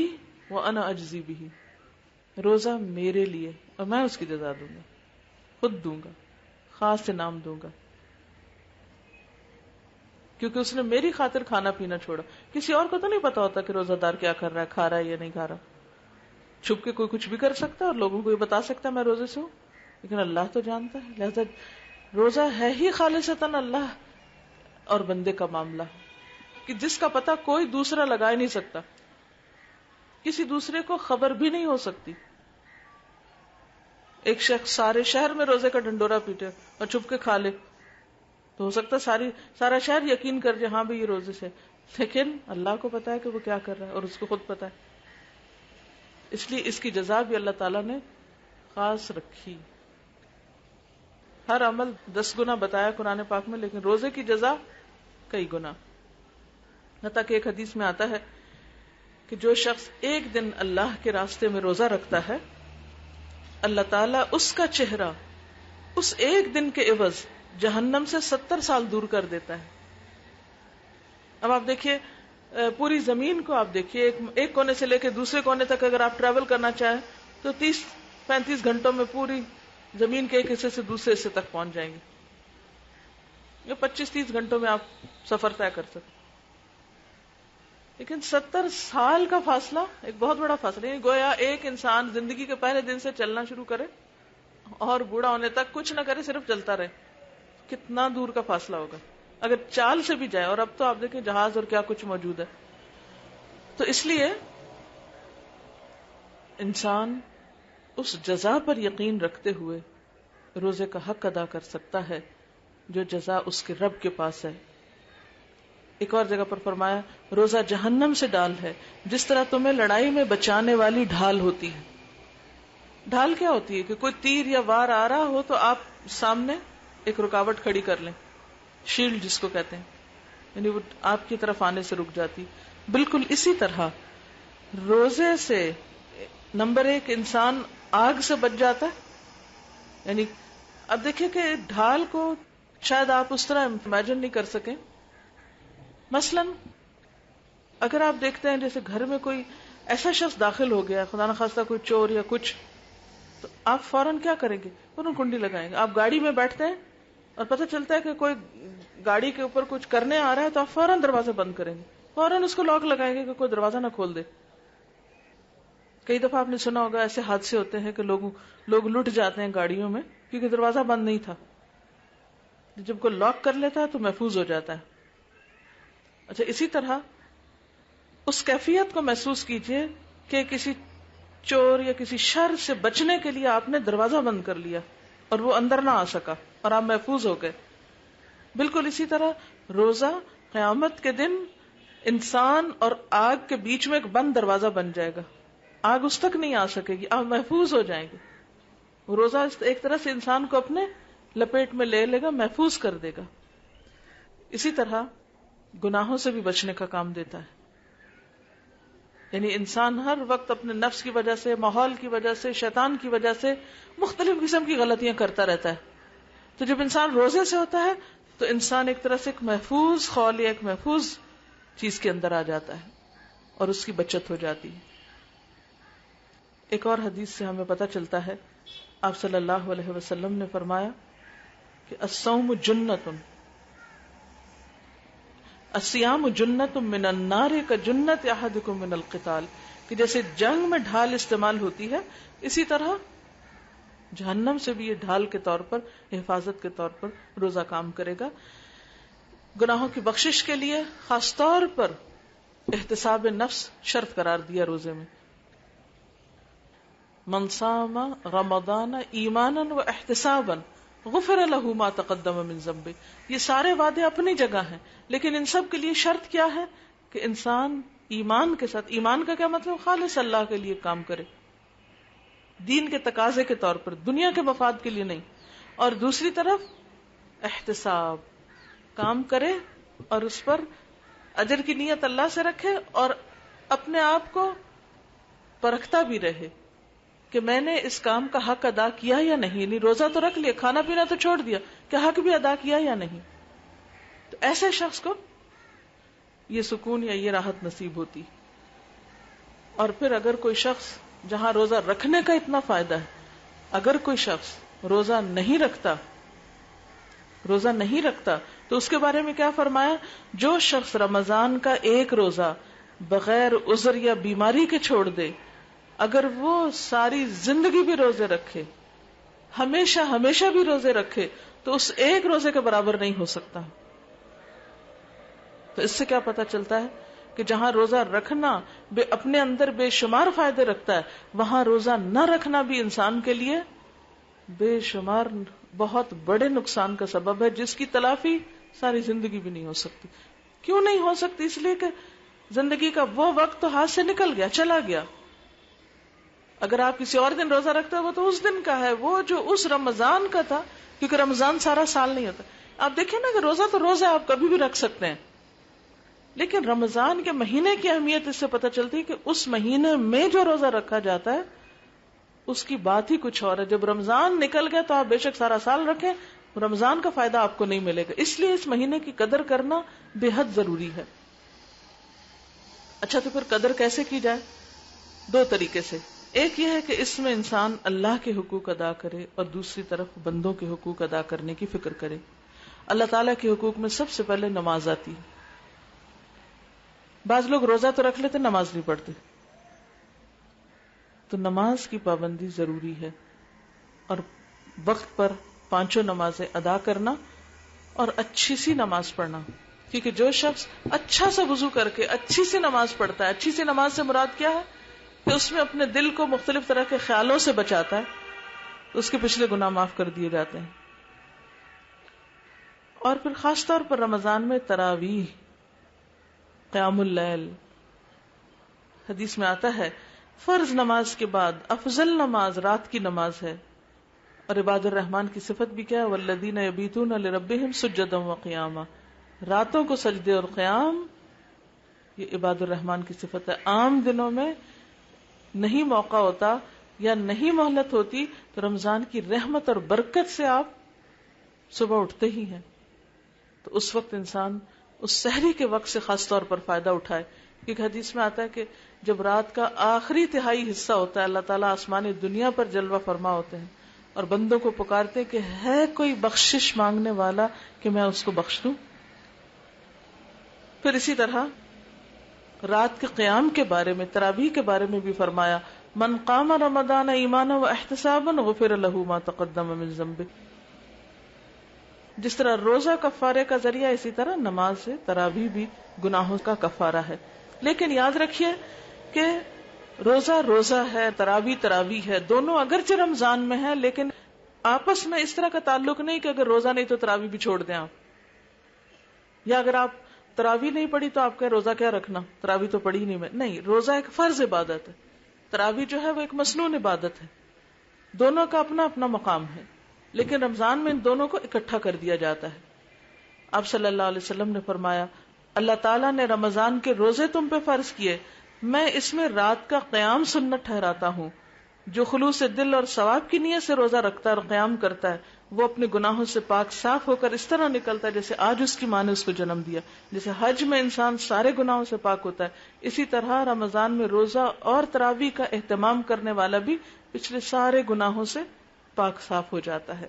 وانا اجزی بہ، روزہ میرے لیے اور میں اس کی جزا دوں گا، خود دوں گا، خاص انعام دوں گا، کیونکہ اس نے میری خاطر کھانا پینا چھوڑا. کسی اور کو تو نہیں پتا ہوتا کہ روزہ دار کیا کر رہا ہے، کھا رہا ہے یا نہیں کھا رہا. چھپ کے کوئی کچھ بھی کر سکتا ہے اور لوگوں کو یہ بتا سکتا ہے میں روزے سے ہوں، لیکن اللہ تو جانتا ہے. لہذا روزہ ہے ہی خالصتاً اللہ اور بندے کا معاملہ کہ جس کا پتہ کوئی دوسرا لگا ہی نہیں سکتا، کسی دوسرے کو خبر بھی نہیں ہو سکتی. ایک شخص سارے شہر میں روزے کا ڈنڈورا پیٹے اور چھپ کے کھا لے تو ہو سکتا ہے سارا شہر یقین کر جائے ہاں بھی یہ روزے سے، لیکن اللہ کو پتا ہے کہ وہ کیا کر رہا ہے اور اس کو خود پتا ہے. اس لیے اس کی جزا بھی اللہ تعالیٰ نے خاص رکھی. ہر عمل 10 گنا بتایا قرآن پاک میں، لیکن روزے کی جزا کئی گنا. حتیٰ کہ ایک حدیث میں آتا ہے کہ جو شخص ایک دن اللہ کے راستے میں روزہ رکھتا ہے، اللہ تعالیٰ اس کا چہرہ اس ایک دن کے عوض جہنم سے 70 سال دور کر دیتا ہے. اب آپ دیکھیے پوری زمین کو آپ دیکھیے، ایک کونے سے لے کے دوسرے کونے تک اگر آپ ٹریول کرنا چاہیں تو 30-35 گھنٹوں میں پوری زمین کے ایک حصے سے دوسرے حصے تک پہنچ جائیں گے. یہ 25-30 گھنٹوں میں آپ سفر طے کر سکتے. لیکن 70 سال کا فاصلہ ایک بہت بڑا فاصلہ ہے. گویا ایک انسان زندگی کے پہلے دن سے چلنا شروع کرے اور بوڑھا ہونے تک کچھ نہ کرے، صرف چلتا رہے. کتنا دور کا فاصلہ ہوگا اگر چال سے بھی جائے. اور اب تو آپ دیکھیں جہاز اور کیا کچھ موجود ہے. تو اس لیے انسان اس جزا پر یقین رکھتے ہوئے روزے کا حق ادا کر سکتا ہے جو جزا اس کے رب کے پاس ہے. ایک اور جگہ پر فرمایا روزہ جہنم سے ڈال ہے جس طرح تمہیں لڑائی میں بچانے والی ڈھال ہوتی ہے. ڈھال کیا ہوتی ہے؟ کہ کوئی تیر یا وار آ رہا ہو تو آپ سامنے ایک رکاوٹ کھڑی کر لیں، شیلڈ جس کو کہتے ہیں، یعنی وہ آپ کی طرف آنے سے رک جاتی. بالکل اسی طرح روزے سے نمبر 1 انسان آگ سے بچ جاتا ہے. یعنی اب دیکھیں کہ ڈھال کو شاید آپ اس طرح امیجن نہیں کر سکیں. مثلا اگر آپ دیکھتے ہیں جیسے گھر میں کوئی ایسا شخص داخل ہو گیا، خدا نخواستہ کوئی چور یا کچھ، تو آپ فوراً کیا کریں گے؟ فوراً کنڈی لگائیں گے. آپ گاڑی میں بیٹھتے ہیں اور پتہ چلتا ہے کہ کوئی گاڑی کے اوپر کچھ کرنے آ رہا ہے تو آپ فوراً دروازہ بند کریں گے، فوراً اس کو لاک لگائیں گے کہ کوئی دروازہ نہ کھول دے. کئی دفعہ آپ نے سنا ہوگا ایسے حادثے ہوتے ہیں کہ لوگ لٹ جاتے ہیں گاڑیوں میں کیونکہ دروازہ بند نہیں تھا. جب کوئی لاک کر لیتا ہے تو محفوظ ہو جاتا ہے. اچھا، اسی طرح اس کیفیت کو محسوس کیجئے کہ کسی چور یا کسی شر سے بچنے کے لیے آپ نے دروازہ بند کر لیا اور وہ اندر نہ آ سکا اور آپ محفوظ ہو گئے. بالکل اسی طرح روزہ قیامت کے دن انسان اور آگ کے بیچ میں ایک بند دروازہ بن جائے گا. آگ اس تک نہیں آ سکے گی، آپ محفوظ ہو جائیں گے. روزہ ایک طرح سے انسان کو اپنے لپیٹ میں لے لے گا، محفوظ کر دے گا. اسی طرح گناہوں سے بھی بچنے کا کام دیتا ہے. یعنی انسان ہر وقت اپنے نفس کی وجہ سے، ماحول کی وجہ سے، شیطان کی وجہ سے مختلف قسم کی غلطیاں کرتا رہتا ہے. تو جب انسان روزے سے ہوتا ہے تو انسان ایک طرح سے ایک محفوظ خول یا ایک محفوظ چیز کے اندر آ جاتا ہے اور اس کی بچت ہو جاتی ہے. ایک اور حدیث سے ہمیں پتہ چلتا ہے، آپ صلی اللہ علیہ وسلم نے فرمایا کہ الصوم جنۃ، الصیام جنۃ من النار کجنۃ احدکم من القتال، کہ جیسے جنگ میں ڈھال استعمال ہوتی ہے اسی طرح جہنم سے بھی یہ ڈھال کے طور پر، حفاظت کے طور پر روزہ کام کرے گا. گناہوں کی بخشش کے لیے خاص طور پر احتساب نفس شرط قرار دیا روزے میں. من صام رمضان ایمانا و احتسابا غفر له ما تقدم من ذنبه. یہ سارے وعدے اپنی جگہ ہیں لیکن ان سب کے لیے شرط کیا ہے کہ انسان ایمان کے ساتھ، ایمان کا کیا مطلب؟ خالص اللہ کے لیے کام کرے، دین کے تقاضے کے طور پر، دنیا کے مفاد کے لیے نہیں. اور دوسری طرف احتساب، کام کرے اور اس پر اجر کی نیت اللہ سے رکھے اور اپنے آپ کو پرکھتا بھی رہے کہ میں نے اس کام کا حق ادا کیا یا نہیں. یعنی روزہ تو رکھ لیا، کھانا پینا تو چھوڑ دیا، کہ حق بھی ادا کیا یا نہیں. تو ایسے شخص کو یہ سکون یا یہ راحت نصیب ہوتی. اور پھر اگر کوئی شخص، جہاں روزہ رکھنے کا اتنا فائدہ ہے، اگر کوئی شخص روزہ نہیں رکھتا تو اس کے بارے میں کیا فرمایا؟ جو شخص رمضان کا ایک روزہ بغیر عذر یا بیماری کے چھوڑ دے، اگر وہ ساری زندگی بھی روزے رکھے، ہمیشہ بھی روزے رکھے، تو اس ایک روزے کے برابر نہیں ہو سکتا. تو اس سے کیا پتا چلتا ہے کہ جہاں روزہ رکھنا اپنے اندر بے شمار فائدے رکھتا ہے، وہاں روزہ نہ رکھنا بھی انسان کے لیے بے شمار بہت بڑے نقصان کا سبب ہے، جس کی تلافی ساری زندگی بھی نہیں ہو سکتی. کیوں نہیں ہو سکتی؟ اس لیے کہ زندگی کا وہ وقت تو ہاتھ سے نکل گیا، چلا گیا. اگر آپ کسی اور دن روزہ رکھتے ہو تو اس دن کا ہے، وہ جو اس رمضان کا تھا، کیونکہ رمضان سارا سال نہیں ہوتا. آپ دیکھیں نا کہ روزہ تو روزہ آپ کبھی بھی رکھ سکتے ہیں، لیکن رمضان کے مہینے کی اہمیت اس سے پتہ چلتی ہے کہ اس مہینے میں جو روزہ رکھا جاتا ہے اس کی بات ہی کچھ اور ہے. جب رمضان نکل گیا تو آپ بے شک سارا سال رکھیں, رمضان کا فائدہ آپ کو نہیں ملے گا. اس لیے اس مہینے کی قدر کرنا بے حد ضروری ہے. اچھا تو پھر قدر کیسے کی جائے؟ 2 طریقے سے. ایک یہ ہے کہ اس میں انسان اللہ کے حقوق ادا کرے اور دوسری طرف بندوں کے حقوق ادا کرنے کی فکر کرے. اللہ تعالیٰ کے حقوق میں سب سے پہلے نماز آتی. بعض لوگ روزہ تو رکھ لیتے, نماز نہیں پڑھتے. تو نماز کی پابندی ضروری ہے, اور وقت پر 5 نمازیں ادا کرنا اور اچھی سی نماز پڑھنا. کیونکہ جو شخص اچھا سا وضو کر کے اچھی سی نماز پڑھتا ہے, اچھی سی نماز سے مراد کیا ہے کہ اس میں اپنے دل کو مختلف طرح کے خیالوں سے بچاتا ہے, اس کے پچھلے گناہ معاف کر دیے جاتے ہیں. اور پھر خاص طور پر رمضان میں تراویح, قیام اللیل. حدیث میں آتا ہے فرض نماز کے بعد افضل نماز رات کی نماز ہے. اور عباد الرحمن کی صفت بھی کیا ہے, والذین یبیتون لربہم سجدا وقیاما. راتوں کو سجدے اور قیام, یہ عباد الرحمن کی صفت ہے. عام دنوں میں نہیں موقع ہوتا یا نہیں مہلت ہوتی تو رمضان کی رحمت اور برکت سے آپ صبح اٹھتے ہی ہیں. تو اس وقت انسان اس سحری کے وقت سے خاص طور پر فائدہ اٹھائے. کیونکہ حدیث میں آتا ہے کہ جب رات کا آخری تہائی حصہ ہوتا ہے, اللہ تعالیٰ آسمان دنیا پر جلوہ فرما ہوتے ہیں اور بندوں کو پکارتے کہ ہے کوئی بخشش مانگنے والا کہ میں اس کو بخش دوں. پھر اسی طرح رات کے قیام کے بارے میں, تراویح کے بارے میں بھی فرمایا, من قام رمضان ایمانا و احتسابا غفر له ما تقدم من ذنبه. جس طرح روزہ کفارے کا ذریعہ, اسی طرح نماز سے تراویح بھی گناہوں کا کفارہ ہے. لیکن یاد رکھیے کہ روزہ روزہ ہے, تراویح تراویح ہے. دونوں اگرچہ رمضان میں ہے لیکن آپس میں اس طرح کا تعلق نہیں کہ اگر روزہ نہیں تو تراویح بھی چھوڑ دیں آپ, یا اگر آپ تراویح نہیں پڑھی تو آپ کا روزہ کیا رکھنا, تراویح تو پڑھی نہیں میں. نہیں, روزہ ایک فرض عبادت ہے, تراویح جو ہے وہ ایک مسنون عبادت ہے. دونوں کا اپنا اپنا مقام ہے, لیکن رمضان میں ان دونوں کو اکٹھا کر دیا جاتا ہے. آپ صلی اللہ علیہ وسلم نے فرمایا, اللہ تعالیٰ نے رمضان کے روزے تم پہ فرض کیے, میں اس میں رات کا قیام سنت ٹھہراتا ہوں. جو خلوص دل اور ثواب کی نیت سے روزہ رکھتا ہے اور قیام کرتا ہے وہ اپنے گناہوں سے پاک صاف ہو کر اس طرح نکلتا ہے جیسے آج اس کی ماں نے اس کو جنم دیا. جیسے حج میں انسان سارے گناہوں سے پاک ہوتا ہے, اسی طرح رمضان میں روزہ اور تراویح کا اہتمام کرنے والا بھی پچھلے سارے گناہوں سے پاک صاف ہو جاتا ہے.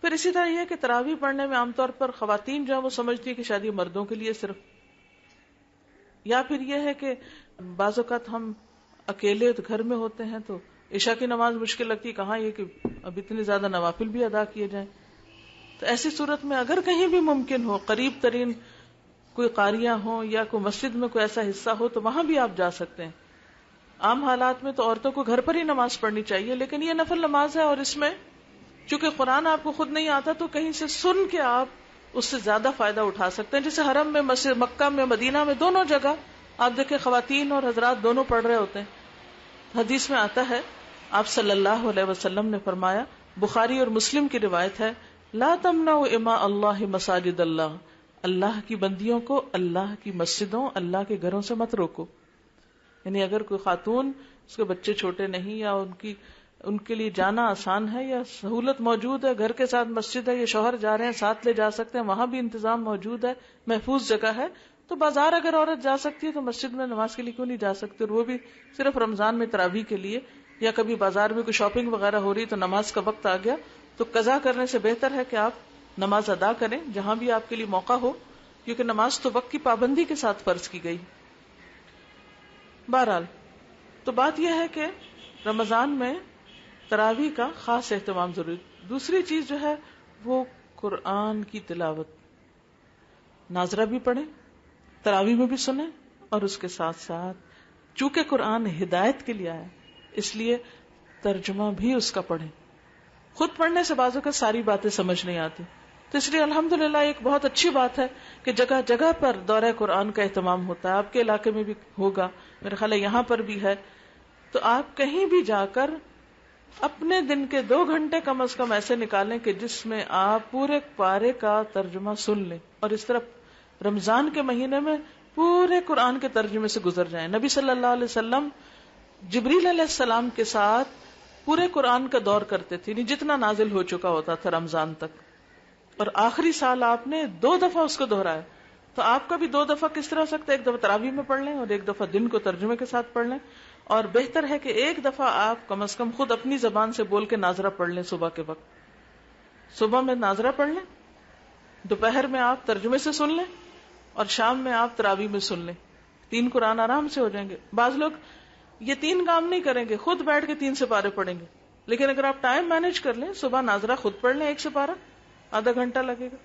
پھر اسی طرح یہ کہ تراویح پڑھنے میں عام طور پر خواتین جو ہے وہ سمجھتی ہے کہ شاید یہ مردوں کے لیے صرف, یا پھر یہ ہے کہ بعض اوقات ہم اکیلے گھر میں ہوتے ہیں تو عشاء کی نماز مشکل لگتی ہے, کہاں یہ کہ اب اتنے زیادہ نوافل بھی ادا کیے جائیں. تو ایسی صورت میں اگر کہیں بھی ممکن ہو, قریب ترین کوئی قاریاں ہوں یا کوئی مسجد میں کوئی ایسا حصہ ہو تو وہاں بھی آپ جا سکتے ہیں. عام حالات میں تو عورتوں کو گھر پر ہی نماز پڑھنی چاہیے, لیکن یہ نفل نماز ہے اور اس میں چونکہ قرآن آپ کو خود نہیں آتا تو کہیں سے سن کے آپ اس سے زیادہ فائدہ اٹھا سکتے ہیں. جیسے حرم میں, مسجد مکہ میں, مدینہ میں, دونوں جگہ آپ دیکھیں خواتین اور حضرات دونوں پڑھ رہے ہوتے ہیں. حدیث میں آتا ہے, آپ صلی اللہ علیہ وسلم نے فرمایا, بخاری اور مسلم کی روایت ہے, لا تمنعوا اماء اللہ مساجد اللہ, اللہ کی بندیوں کو اللہ کی مسجدوں, اللہ کے گھروں سے مت روکو. یعنی اگر کوئی خاتون, اس کے بچے چھوٹے نہیں یا ان کے لیے جانا آسان ہے یا سہولت موجود ہے, گھر کے ساتھ مسجد ہے, یہ شوہر جا رہے ہیں ساتھ لے جا سکتے ہیں, وہاں بھی انتظام موجود ہے, محفوظ جگہ ہے, تو بازار اگر عورت جا سکتی ہے تو مسجد میں نماز کے لیے کیوں نہیں جا سکتی, اور وہ بھی صرف رمضان میں تراویح کے لیے. یا کبھی بازار میں کوئی شاپنگ وغیرہ ہو رہی تو نماز کا وقت آ گیا تو قضا کرنے سے بہتر ہے کہ آپ نماز ادا کریں جہاں بھی آپ کے لیے موقع ہو, کیونکہ نماز تو وقت کی پابندی کے ساتھ فرض کی گئی. بہرحال تو بات یہ ہے کہ رمضان میں تراویح کا خاص اہتمام ضروری. دوسری چیز جو ہے وہ قرآن کی تلاوت, ناظرہ بھی پڑھیں, تراویح میں بھی سنیں, اور اس کے ساتھ ساتھ چونکہ قرآن ہدایت کے لیے آیا اس لیے ترجمہ بھی اس کا پڑھیں. خود پڑھنے سے بعضوں کا ساری باتیں سمجھ نہیں آتی, تو اس لیے الحمدللہ ایک بہت اچھی بات ہے کہ جگہ جگہ پر دورہ قرآن کا اہتمام ہوتا ہے. آپ کے علاقے میں بھی ہوگا, میرے خیال ہے یہاں پر بھی ہے. تو آپ کہیں بھی جا کر اپنے دن کے 2 گھنٹے کم از کم ایسے نکالیں کہ جس میں آپ پورے پارے کا ترجمہ سن لیں, اور اس طرح رمضان کے مہینے میں پورے قرآن کے ترجمے سے گزر جائیں. نبی صلی اللہ علیہ وسلم جبریل علیہ السلام کے ساتھ پورے قرآن کا دور کرتے تھے، جتنا نازل ہو چکا ہوتا تھا رمضان تک، اور آخری سال آپ نے 2 دفعہ اس کو دہرایا. تو آپ کا بھی 2 دفعہ کس طرح ہو سکتا ہے؟ ایک دفعہ تراویح میں پڑھ لیں اور ایک دفعہ دن کو ترجمے کے ساتھ پڑھ لیں، اور بہتر ہے کہ ایک دفعہ آپ کم از کم خود اپنی زبان سے بول کے ناظرہ پڑھ لیں. صبح کے وقت صبح میں ناظرہ پڑھ لیں، دوپہر میں آپ ترجمے سے سن لیں، اور شام میں آپ تراویح میں سن لیں. 3 قرآن آرام سے ہو جائیں گے. بعض لوگ یہ 3 کام نہیں کریں گے، خود بیٹھ کے 3 سپارے پڑھیں گے. لیکن اگر آپ ٹائم مینج کر لیں، صبح ناظرہ خود پڑھ لیں 1 سپارہ، آدھا گھنٹہ لگے گا،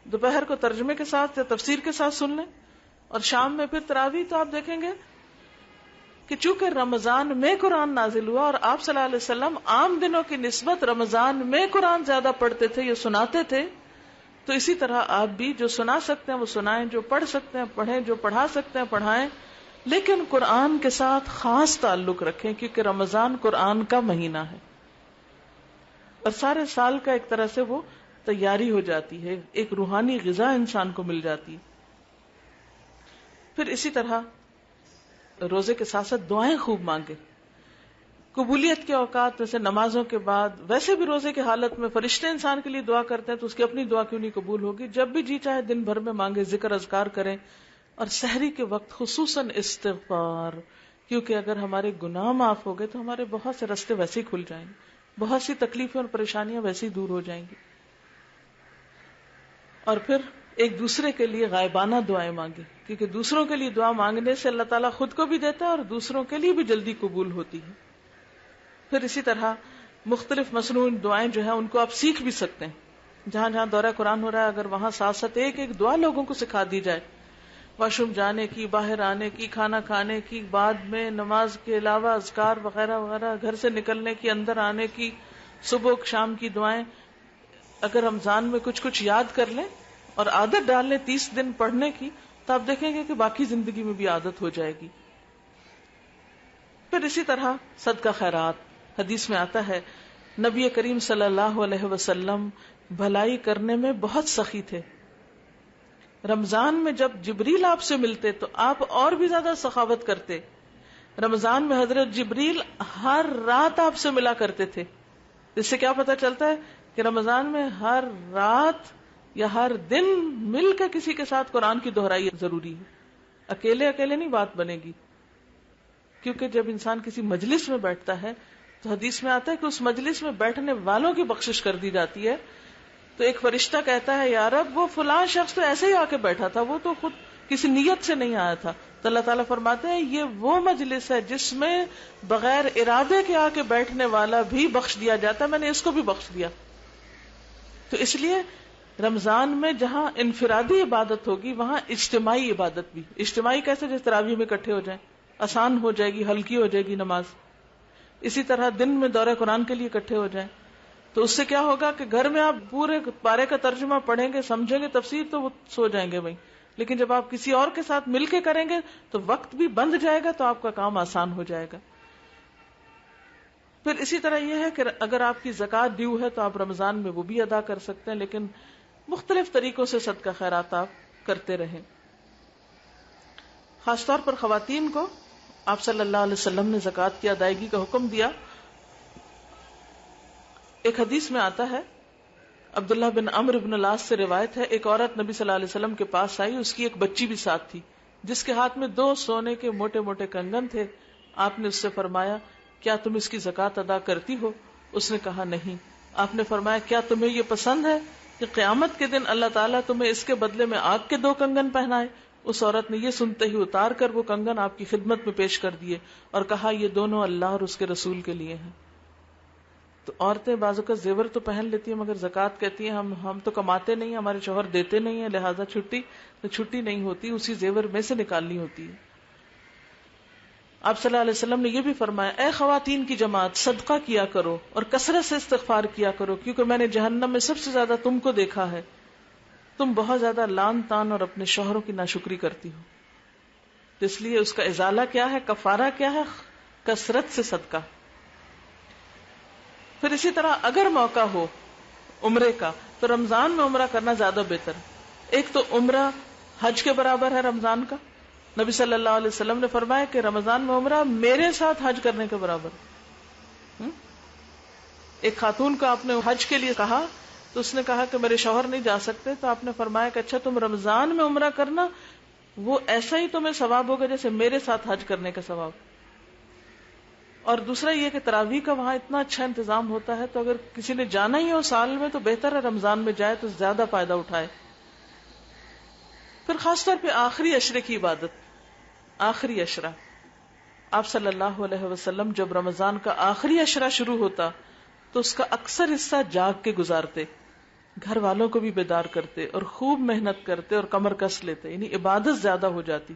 دوپہر کو ترجمے کے ساتھ یا تفسیر کے ساتھ سن لیں، اور شام میں پھر تراویح. تو آپ دیکھیں گے کہ چونکہ رمضان میں قرآن نازل ہوا اور آپ صلی اللہ علیہ وسلم عام دنوں کی نسبت رمضان میں قرآن زیادہ پڑھتے تھے یا سناتے تھے، تو اسی طرح آپ بھی جو سنا سکتے ہیں وہ سنائیں، جو پڑھ سکتے ہیں پڑھیں، جو پڑھا سکتے ہیں پڑھائیں، لیکن قرآن کے ساتھ خاص تعلق رکھیں، کیونکہ رمضان قرآن کا مہینہ ہے اور سارے سال کا ایک طرح سے وہ تیاری ہو جاتی ہے، ایک روحانی غذا انسان کو مل جاتی ہے. پھر اسی طرح روزے کے ساتھ ساتھ دعائیں خوب مانگے. قبولیت کے اوقات جیسے نمازوں کے بعد، ویسے بھی روزے کی حالت میں فرشتے انسان کے لیے دعا کرتے ہیں، تو اس کی اپنی دعا کیوں نہیں قبول ہوگی؟ جب بھی جی چاہے دن بھر میں مانگے، ذکر اذکار کریں، اور سحری کے وقت خصوصاً استغفار، کیونکہ اگر ہمارے گناہ معاف ہو گئے تو ہمارے بہت سے راستے ویسے ہی کھل جائیں گے، بہت سی تکلیفیں اور پریشانیاں ویسے ہی دور ہو جائیں گی. اور پھر ایک دوسرے کے لیے غائبانہ دعائیں مانگے، کیونکہ دوسروں کے لیے دعا مانگنے سے اللہ تعالیٰ خود کو بھی دیتا ہے اور دوسروں کے لیے بھی جلدی قبول ہوتی ہے. پھر اسی طرح مختلف مصنوعی دعائیں جو ہیں ان کو آپ سیکھ بھی سکتے ہیں. جہاں جہاں دورہ قرآن ہو رہا ہے، اگر وہاں ساتھ ساتھ ایک ایک دعا لوگوں کو سکھا دی جائے، واش روم جانے کی، باہر آنے کی، کھانا کھانے کی، بعد میں نماز کے علاوہ اذکار وغیرہ وغیرہ، گھر سے نکلنے کی، اندر آنے کی، صبح شام کی دعائیں، اگر رمضان میں کچھ کچھ یاد کر لیں اور عادت ڈال لیں 30 دن پڑھنے کی، تو آپ دیکھیں گے کہ باقی زندگی میں بھی عادت ہو جائے گی. پھر اسی طرح صدقہ خیرات. حدیث میں آتا ہے نبی کریم صلی اللہ علیہ وسلم بھلائی کرنے میں بہت سخی تھے. رمضان میں جب جبریل آپ سے ملتے تو آپ اور بھی زیادہ سخاوت کرتے. رمضان میں حضرت جبریل ہر رات آپ سے ملا کرتے تھے. اس سے کیا پتہ چلتا ہے کہ رمضان میں ہر رات یا ہر دن مل کے کسی کے ساتھ قرآن کی دہرائی ضروری ہے. اکیلے اکیلے نہیں بات بنے گی، کیونکہ جب انسان کسی مجلس میں بیٹھتا ہے تو حدیث میں آتا ہے کہ اس مجلس میں بیٹھنے والوں کی بخشش کر دی جاتی ہے. تو ایک فرشتہ کہتا ہے یا رب وہ فلاں شخص تو ایسے ہی آ کے بیٹھا تھا، وہ تو خود کسی نیت سے نہیں آیا تھا. تو اللہ تعالیٰ فرماتے ہیں یہ وہ مجلس ہے جس میں بغیر ارادے کے آ کے بیٹھنے والا بھی بخش دیا جاتا ہے، میں نے اس کو بھی بخش دیا. تو اس لیے رمضان میں جہاں انفرادی عبادت ہوگی وہاں اجتماعی عبادت بھی. اجتماعی کیسے؟ جس تراویح میں اکٹھے ہو جائیں، آسان ہو جائے گی، ہلکی ہو جائے گی نماز. اسی طرح دن میں دورہ قرآن کے لیے اکٹھے ہو جائیں، تو اس سے کیا ہوگا کہ گھر میں آپ پورے پارے کا ترجمہ پڑھیں گے، سمجھیں گے تفسیر، تو وہ سو جائیں گے بھائی. لیکن جب آپ کسی اور کے ساتھ مل کے کریں گے تو وقت بھی بند جائے گا، تو آپ کا کام آسان ہو جائے گا. پھر اسی طرح یہ ہے کہ اگر آپ کی زکوٰۃ ڈیو ہے تو آپ رمضان میں وہ بھی ادا کر سکتے ہیں، لیکن مختلف طریقوں سے صدقہ خیرات آپ کرتے رہیں. خاص طور پر خواتین کو آپ صلی اللہ علیہ وسلم نے زکوٰۃ کی ادائیگی کا حکم دیا. ایک حدیث میں آتا ہے، عبداللہ بن عمرو بن العاص سے روایت ہے، ایک عورت نبی صلی اللہ علیہ وسلم کے پاس آئی، اس کی ایک بچی بھی ساتھ تھی جس کے ہاتھ میں 2 سونے کے موٹے موٹے کنگن تھے. آپ نے اس سے فرمایا کیا تم اس کی زکوٰۃ ادا کرتی ہو؟ اس نے کہا نہیں. آپ نے فرمایا کیا تمہیں یہ پسند ہے کہ قیامت کے دن اللہ تعالیٰ تمہیں اس کے بدلے میں آگ کے 2 کنگن پہنائے؟ اس عورت نے یہ سنتے ہی اتار کر وہ کنگن آپ کی خدمت میں پیش کر دیے اور کہا یہ دونوں اللہ اور اس کے رسول کے لیے ہیں. تو عورتیں بعض اوقات زیور تو پہن لیتی ہیں مگر زکوٰۃ کہتی ہیں ہم تو کماتے نہیں ہیں، ہمارے شوہر دیتے نہیں ہیں، لہٰذا چھٹی نہیں ہوتی، اسی زیور میں سے نکالنی ہوتی ہے. آپ صلی اللہ علیہ وسلم نے یہ بھی فرمایا اے خواتین کی جماعت، صدقہ کیا کرو اور کثرت سے استغفار کیا کرو، کیونکہ میں نے جہنم میں سب سے زیادہ تم کو دیکھا ہے، تم بہت زیادہ لان تان اور اپنے شوہروں کی ناشکری کرتی ہو. تو اس لیے اس کا ازالہ کیا ہے، کفارہ کیا ہے؟ کثرت سے صدقہ. پھر اسی طرح اگر موقع ہو عمرے کا تو رمضان میں عمرہ کرنا زیادہ بہتر ہے. ایک تو عمرہ حج کے برابر ہے رمضان کا، نبی صلی اللہ علیہ وسلم نے فرمایا کہ رمضان میں عمرہ میرے ساتھ حج کرنے کے برابر۔ ایک خاتون کو آپ نے حج کے لیے کہا تو اس نے کہا کہ میرے شوہر نہیں جا سکتے، تو آپ نے فرمایا کہ اچھا تم رمضان میں عمرہ کرنا، وہ ایسا ہی تمہیں ثواب ہوگا جیسے میرے ساتھ حج کرنے کا ثواب۔ اور دوسرا یہ کہ تراویح کا وہاں اتنا اچھا انتظام ہوتا ہے، تو اگر کسی نے جانا ہی ہو سال میں تو بہتر ہے رمضان میں جائے تو زیادہ فائدہ اٹھائے۔ پھر خاص طور پہ آخری عشرے کی عبادت، آخری عشرہ، آپ صلی اللہ علیہ وسلم جب رمضان کا آخری عشرہ شروع ہوتا تو اس کا اکثر حصہ جاگ کے گزارتے، گھر والوں کو بھی بیدار کرتے اور خوب محنت کرتے اور کمر کس لیتے، یعنی عبادت زیادہ ہو جاتی۔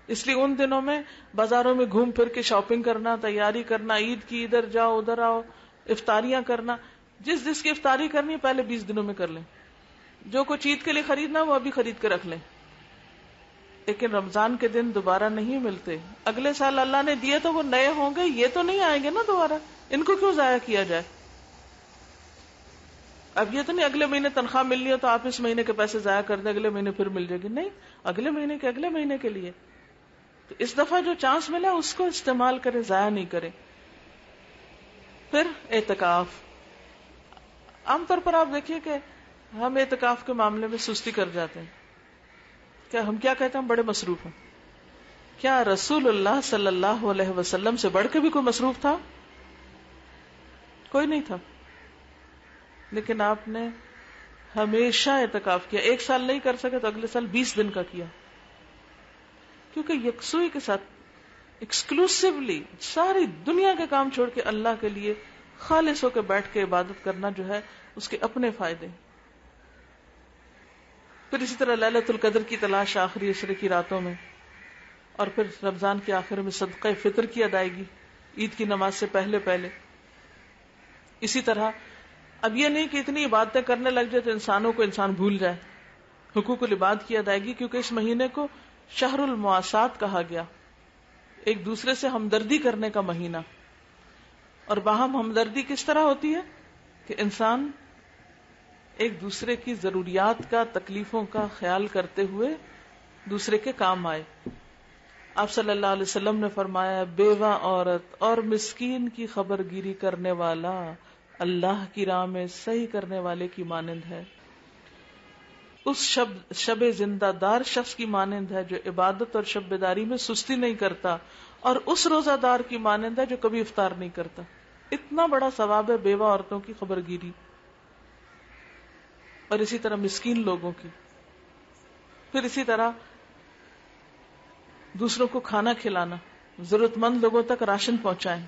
اس لیے ان دنوں میں بازاروں میں گھوم پھر کے شاپنگ کرنا، تیاری کرنا، عید کی ادھر جاؤ ادھر آؤ، افطاریاں کرنا، جس کی افطاری کرنی پہلے 20 دنوں میں کر لیں، جو کچھ عید کے لیے خریدنا وہ ابھی خرید کے رکھ لیں۔ لیکن رمضان کے دن دوبارہ نہیں ملتے، اگلے سال اللہ نے دیے تو وہ نئے ہوں گے، یہ تو نہیں آئیں گے نا دوبارہ، ان کو کیوں ضائع کیا جائے؟ اب یہ تو نہیں اگلے مہینے تنخواہ ملنی ہے تو آپ اس مہینے کے پیسے ضائع کر دیں، اگلے مہینے پھر مل جائے گی، نہیں، اگلے مہینے کے لیے۔ تو اس دفعہ جو چانس ملا اس کو استعمال کرے، ضائع نہیں کرے۔ پھر اعتکاف، عام طور پر آپ دیکھیے کہ ہم اعتکاف کے معاملے میں سستی کر جاتے ہیں، ہم کیا کہتے ہیں، ہم بڑے مصروف ہیں۔ کیا رسول اللہ صلی اللہ علیہ وسلم سے بڑھ کے بھی کوئی مصروف تھا؟ کوئی نہیں تھا، لیکن آپ نے ہمیشہ اعتکاف کیا، ایک سال نہیں کر سکے تو اگلے سال 20 دن کا کیا، کیونکہ یکسوئی کے ساتھ ایکسکلوسیولی ساری دنیا کے کام چھوڑ کے اللہ کے لیے خالص ہو کے بیٹھ کے عبادت کرنا جو ہے اس کے اپنے فائدے۔ پھر اسی طرح لیلۃ القدر کی تلاش آخری عشرے کی راتوں میں، اور پھر رمضان کے آخر میں صدقہ فطر کی ادائیگی عید کی نماز سے پہلے۔ اسی طرح اب یہ نہیں کہ اتنی عبادتیں کرنے لگ جائے تو انسانوں کو انسان بھول جائے، حقوق العباد کی ادائیگی، کیونکہ اس مہینے کو شہر المواسات کہا گیا، ایک دوسرے سے ہمدردی کرنے کا مہینہ۔ اور باہم ہمدردی کس طرح ہوتی ہے کہ انسان ایک دوسرے کی ضروریات کا، تکلیفوں کا خیال کرتے ہوئے دوسرے کے کام آئے۔ آپ صلی اللہ علیہ وسلم نے فرمایا، بیوہ عورت اور مسکین کی خبر گیری کرنے والا اللہ کی راہ میں صحیح کرنے والے کی مانند ہے، اس شب زندہ دار شخص کی مانند ہے جو عبادت اور شب بیداری میں سستی نہیں کرتا، اور اس روزہ دار کی مانند ہے جو کبھی افطار نہیں کرتا۔ اتنا بڑا ثواب ہے بیوہ عورتوں کی خبر گیری، اور اسی طرح مسکین لوگوں کی۔ پھر اسی طرح دوسروں کو کھانا کھلانا، ضرورت مند لوگوں تک راشن پہنچائیں۔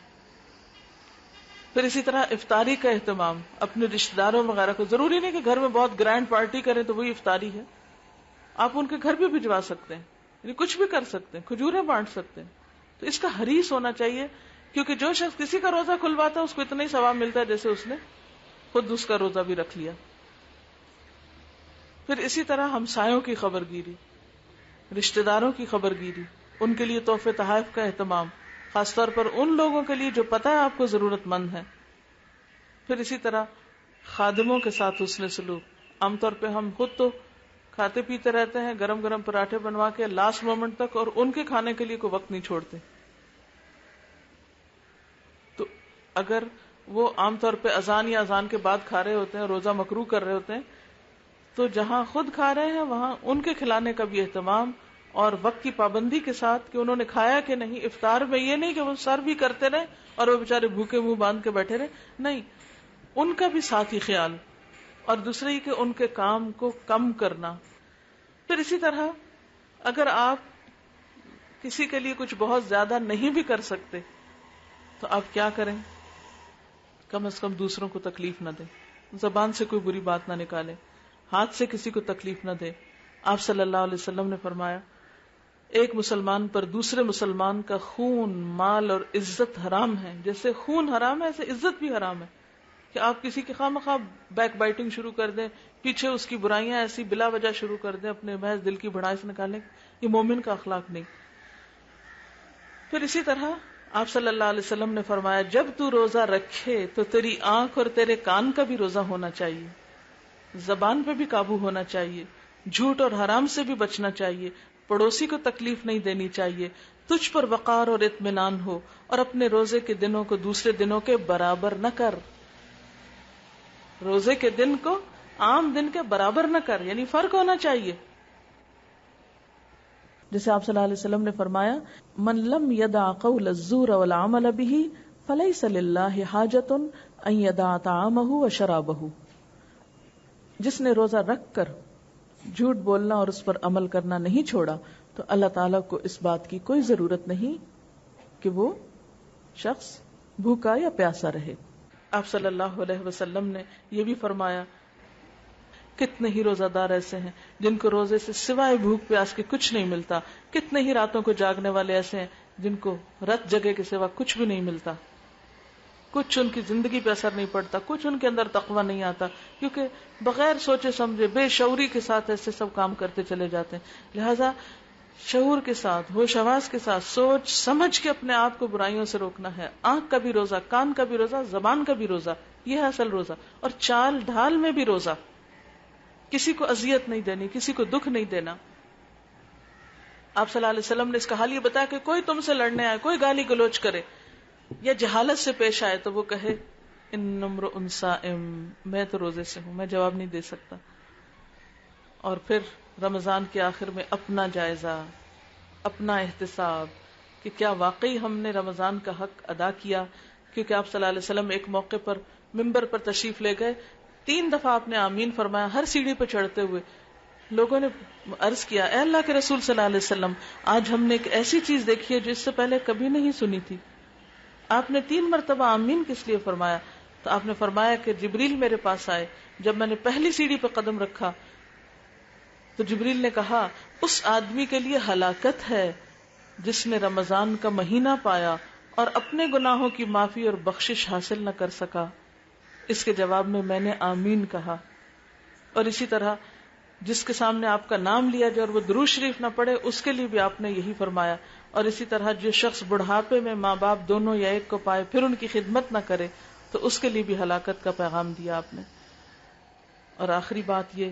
پھر اسی طرح افطاری کا اہتمام، اپنے رشتہ داروں وغیرہ کو، ضروری نہیں کہ گھر میں بہت گرینڈ پارٹی کریں تو وہی افطاری ہے، آپ ان کے گھر بھی بھجوا سکتے ہیں، یعنی کچھ بھی کر سکتے ہیں، کھجوریں بانٹ سکتے ہیں۔ تو اس کا حریص ہونا چاہیے، کیونکہ جو شخص کسی کا روزہ کھلواتا ہے اس کو اتنا ہی ثواب ملتا ہے جیسے اس نے خود اس کا روزہ بھی رکھ لیا۔ پھر اسی طرح ہمسایوں کی خبر گیری، رشتہ داروں کی خبر گیری، ان کے لیے تحفے تحائف کا اہتمام، خاص طور پر ان لوگوں کے لیے جو پتہ ہے آپ کو ضرورت مند ہے۔ پھر اسی طرح خادموں کے ساتھ حسن سلوک، عام طور پہ ہم خود تو کھاتے پیتے رہتے ہیں، گرم گرم پراٹھے بنوا کے لاسٹ مومنٹ تک، اور ان کے کھانے کے لیے کوئی وقت نہیں چھوڑتے۔ تو اگر وہ عام طور پہ اذان یا اذان کے بعد کھا رہے ہوتے ہیں، روزہ مکروہ کر رہے ہوتے ہیں، تو جہاں خود کھا رہے ہیں وہاں ان کے کھلانے کا بھی اہتمام، اور وقت کی پابندی کے ساتھ کہ انہوں نے کھایا کہ نہیں۔ افطار میں یہ نہیں کہ وہ سر بھی کرتے رہے اور وہ بےچارے بھوکے منہ باندھ کے بیٹھے رہے، نہیں، ان کا بھی ساتھ ہی خیال، اور دوسرے یہ کہ ان کے کام کو کم کرنا۔ پھر اسی طرح اگر آپ کسی کے لیے کچھ بہت زیادہ نہیں بھی کر سکتے تو آپ کیا کریں؟ کم از کم دوسروں کو تکلیف نہ دیں، زبان سے کوئی بری بات نہ نکالیں، ہاتھ سے کسی کو تکلیف نہ دیں۔ آپ صلی اللہ علیہ وسلم نے فرمایا، ایک مسلمان پر دوسرے مسلمان کا خون، مال اور عزت حرام ہے، جیسے خون حرام ہے ایسے عزت بھی حرام ہے، کہ آپ کسی کی خواہ مخواہ بیک بائٹنگ شروع کر دیں، پیچھے اس کی برائیاں ایسی بلا وجہ شروع کر دیں، اپنے محض دل کی بھڑاس نکالیں، یہ مومن کا اخلاق نہیں۔ پھر اسی طرح آپ صلی اللہ علیہ وسلم نے فرمایا، جب تو روزہ رکھے تو تیری آنکھ اور تیرے کان کا بھی روزہ ہونا چاہیے، زبان پہ بھی قابو ہونا چاہیے، جھوٹ اور حرام سے بھی بچنا چاہیے، پڑوسی کو تکلیف نہیں دینی چاہیے، تجھ پر وقار اور اطمینان ہو، اور اپنے روزے کے دنوں کو دوسرے دنوں کے برابر نہ کر. روزے کے دن کو عام دن کے برابر نہ کر، یعنی فرق ہونا چاہیے. جیسے آپ صلی اللہ علیہ وسلم نے فرمایا من لم يدع قول الزور والعمل به فليس لله حاجة ان يدع طعامه وشرابه. جس نے روزہ رکھ کر جھوٹ بولنا اور اس پر عمل کرنا نہیں چھوڑا تو اللہ تعالیٰ کو اس بات کی کوئی ضرورت نہیں کہ وہ شخص بھوکا یا پیاسا رہے. آپ صلی اللہ علیہ وسلم نے یہ بھی فرمایا کتنے ہی روزہ دار ایسے ہیں جن کو روزے سے سوائے بھوک پیاس کے کچھ نہیں ملتا، کتنے ہی راتوں کو جاگنے والے ایسے ہیں جن کو رت جگہ کے سوا کچھ بھی نہیں ملتا، کچھ ان کی زندگی پہ اثر نہیں پڑتا، کچھ ان کے اندر تقویٰ نہیں آتا، کیونکہ بغیر سوچے سمجھے بے شعوری کے ساتھ ایسے سب کام کرتے چلے جاتے ہیں. لہذا شعور کے ساتھ، ہوش حواس کے ساتھ سوچ سمجھ کے اپنے آپ کو برائیوں سے روکنا ہے. آنکھ کا بھی روزہ، کان کا بھی روزہ، زبان کا بھی روزہ، یہ ہے اصل روزہ. اور چال ڈھال میں بھی روزہ، کسی کو اذیت نہیں دینی، کسی کو دکھ نہیں دینا. آپ صلی اللہ علیہ وسلم نے اس کا حال یہ بتایا کہ کوئی تم سے لڑنے آئے، کوئی گالی گلوچ کرے یا جہالت سے پیش آئے تو وہ کہے ان امرؤ صائم، میں تو روزے سے ہوں، میں جواب نہیں دے سکتا. اور پھر رمضان کے آخر میں اپنا جائزہ، اپنا احتساب کہ کیا واقعی ہم نے رمضان کا حق ادا کیا. کیونکہ آپ صلی اللہ علیہ وسلم ایک موقع پر ممبر پر تشریف لے گئے، 3 دفعہ آپ نے آمین فرمایا ہر سیڑھی پہ چڑھتے ہوئے. لوگوں نے عرض کیا اے اللہ کے رسول صلی اللہ علیہ وسلم، آج ہم نے ایک ایسی چیز دیکھی ہے جو اس سے پہلے کبھی نہیں سنی تھی. آپ نے 3 مرتبہ آمین کس لیے فرمایا؟ تو آپ نے فرمایا کہ جبریل میرے پاس آئے، جب میں نے پہلی سیڑھی پہ قدم رکھا تو جبریل نے کہا اس آدمی کے لیے ہلاکت ہے جس نے رمضان کا مہینہ پایا اور اپنے گناہوں کی معافی اور بخشش حاصل نہ کر سکا. اس کے جواب میں نے آمین کہا. اور اسی طرح جس کے سامنے آپ کا نام لیا جائے اور وہ درود شریف نہ پڑھے اس کے لیے بھی آپ نے یہی فرمایا. اور اسی طرح جو شخص بڑھاپے میں ماں باپ دونوں یا ایک کو پائے پھر ان کی خدمت نہ کرے تو اس کے لیے بھی ہلاکت کا پیغام دیا آپ نے. اور آخری بات یہ،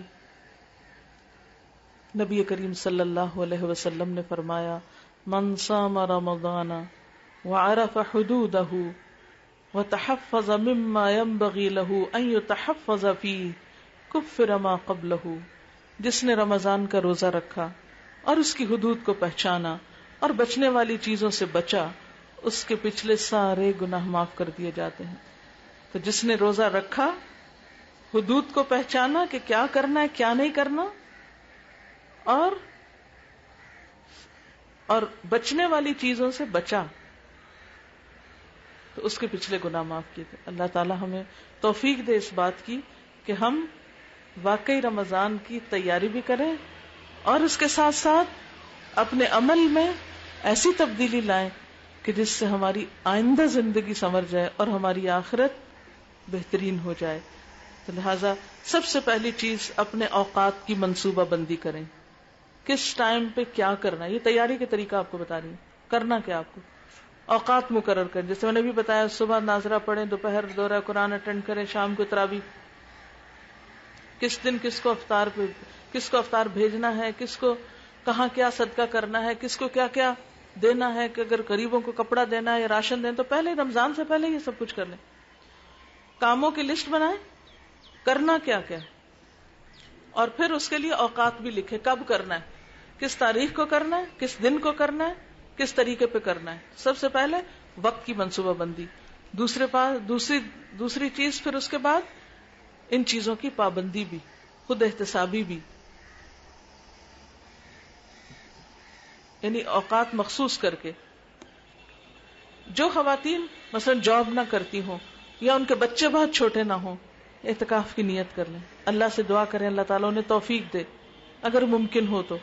نبی کریم صلی اللہ علیہ وسلم نے فرمایا من صام رمضان وعرف حدودہ وتحفظ مما ينبغي له ان يتحفظ فيه كفر ما قبله. جس نے رمضان کا روزہ رکھا اور اس کی حدود کو پہچانا اور بچنے والی چیزوں سے بچا، اس کے پچھلے سارے گناہ معاف کر دیے جاتے ہیں. تو جس نے روزہ رکھا، حدود کو پہچانا کہ کیا کرنا ہے کیا نہیں کرنا، اور بچنے والی چیزوں سے بچا، تو اس کے پچھلے گناہ معاف کیے تھے. اللہ تعالی ہمیں توفیق دے اس بات کی کہ ہم واقعی رمضان کی تیاری بھی کریں اور اس کے ساتھ ساتھ اپنے عمل میں ایسی تبدیلی لائیں کہ جس سے ہماری آئندہ زندگی سنور جائے اور ہماری آخرت بہترین ہو جائے. تو لہٰذا سب سے پہلی چیز اپنے اوقات کی منصوبہ بندی کریں. کس ٹائم پہ کیا کرنا ہے، یہ تیاری کے طریقہ آپ کو بتا رہی ہوں. کرنا کیا آپ کو، اوقات مقرر کریں. جیسے میں نے بھی بتایا صبح ناظرہ پڑھیں، دوپہر دورہ قرآن اٹینڈ کریں، شام کو تراویح. کس دن کس کو افطار بھیجنا ہے، کس کو کہاں کیا صدقہ کرنا ہے، کس کو کیا کیا دینا ہے، کہ اگر غریبوں کو کپڑا دینا ہے یا راشن دینا تو پہلے رمضان سے پہلے یہ سب کچھ کر لیں. کاموں کی لسٹ بنائیں، کرنا کیا کیا، اور پھر اس کے لیے اوقات بھی لکھیں، کب کرنا ہے، کس تاریخ کو کرنا ہے، کس دن کو کرنا ہے، کس طریقے پہ کرنا ہے. سب سے پہلے وقت کی منصوبہ بندی. دوسری چیز پھر اس کے بعد ان چیزوں کی پابندی بھی، خود احتسابی بھی، یعنی اوقات مخصوص کر کے. جو خواتین مثلا جاب نہ کرتی ہوں یا ان کے بچے بہت چھوٹے نہ ہوں، اعتکاف کی نیت کر لیں، اللہ سے دعا کریں اللہ تعالیٰ انہیں توفیق دے اگر ممکن ہو تو.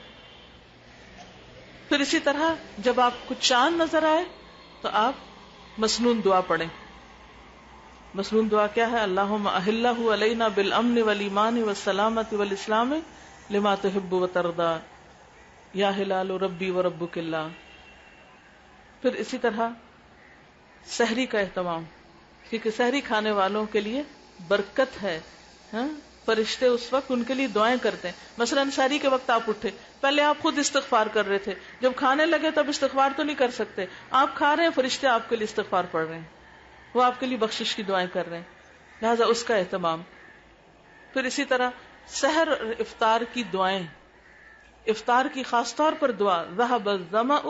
پھر اسی طرح جب آپ کو چاند نظر آئے تو آپ مسنون دعا پڑھیں. مسنون دعا کیا ہے؟ اللہم اہلہ علینا بالامن والایمان والسلامت والاسلام لما تحب وترضى یا ہلال ربی و ربک اللہ. پھر اسی طرح سحری کا اہتمام، کیونکہ سحری کھانے والوں کے لیے برکت ہے. فرشتے اس وقت ان کے لیے دعائیں کرتے ہیں. مثلا سحری کے وقت آپ اٹھے, پہلے آپ خود استغفار کر رہے تھے, جب کھانے لگے تب استغفار تو نہیں کر سکتے, آپ کھا رہے ہیں, فرشتے آپ کے لیے استغفار پڑھ رہے ہیں, وہ آپ کے لیے بخشش کی دعائیں کر رہے ہیں, لہذا اس کا اہتمام. پھر اسی طرح سحر اور افطار کی دعائیں, افطار کی خاص طور پر دعا ذهب الظمأ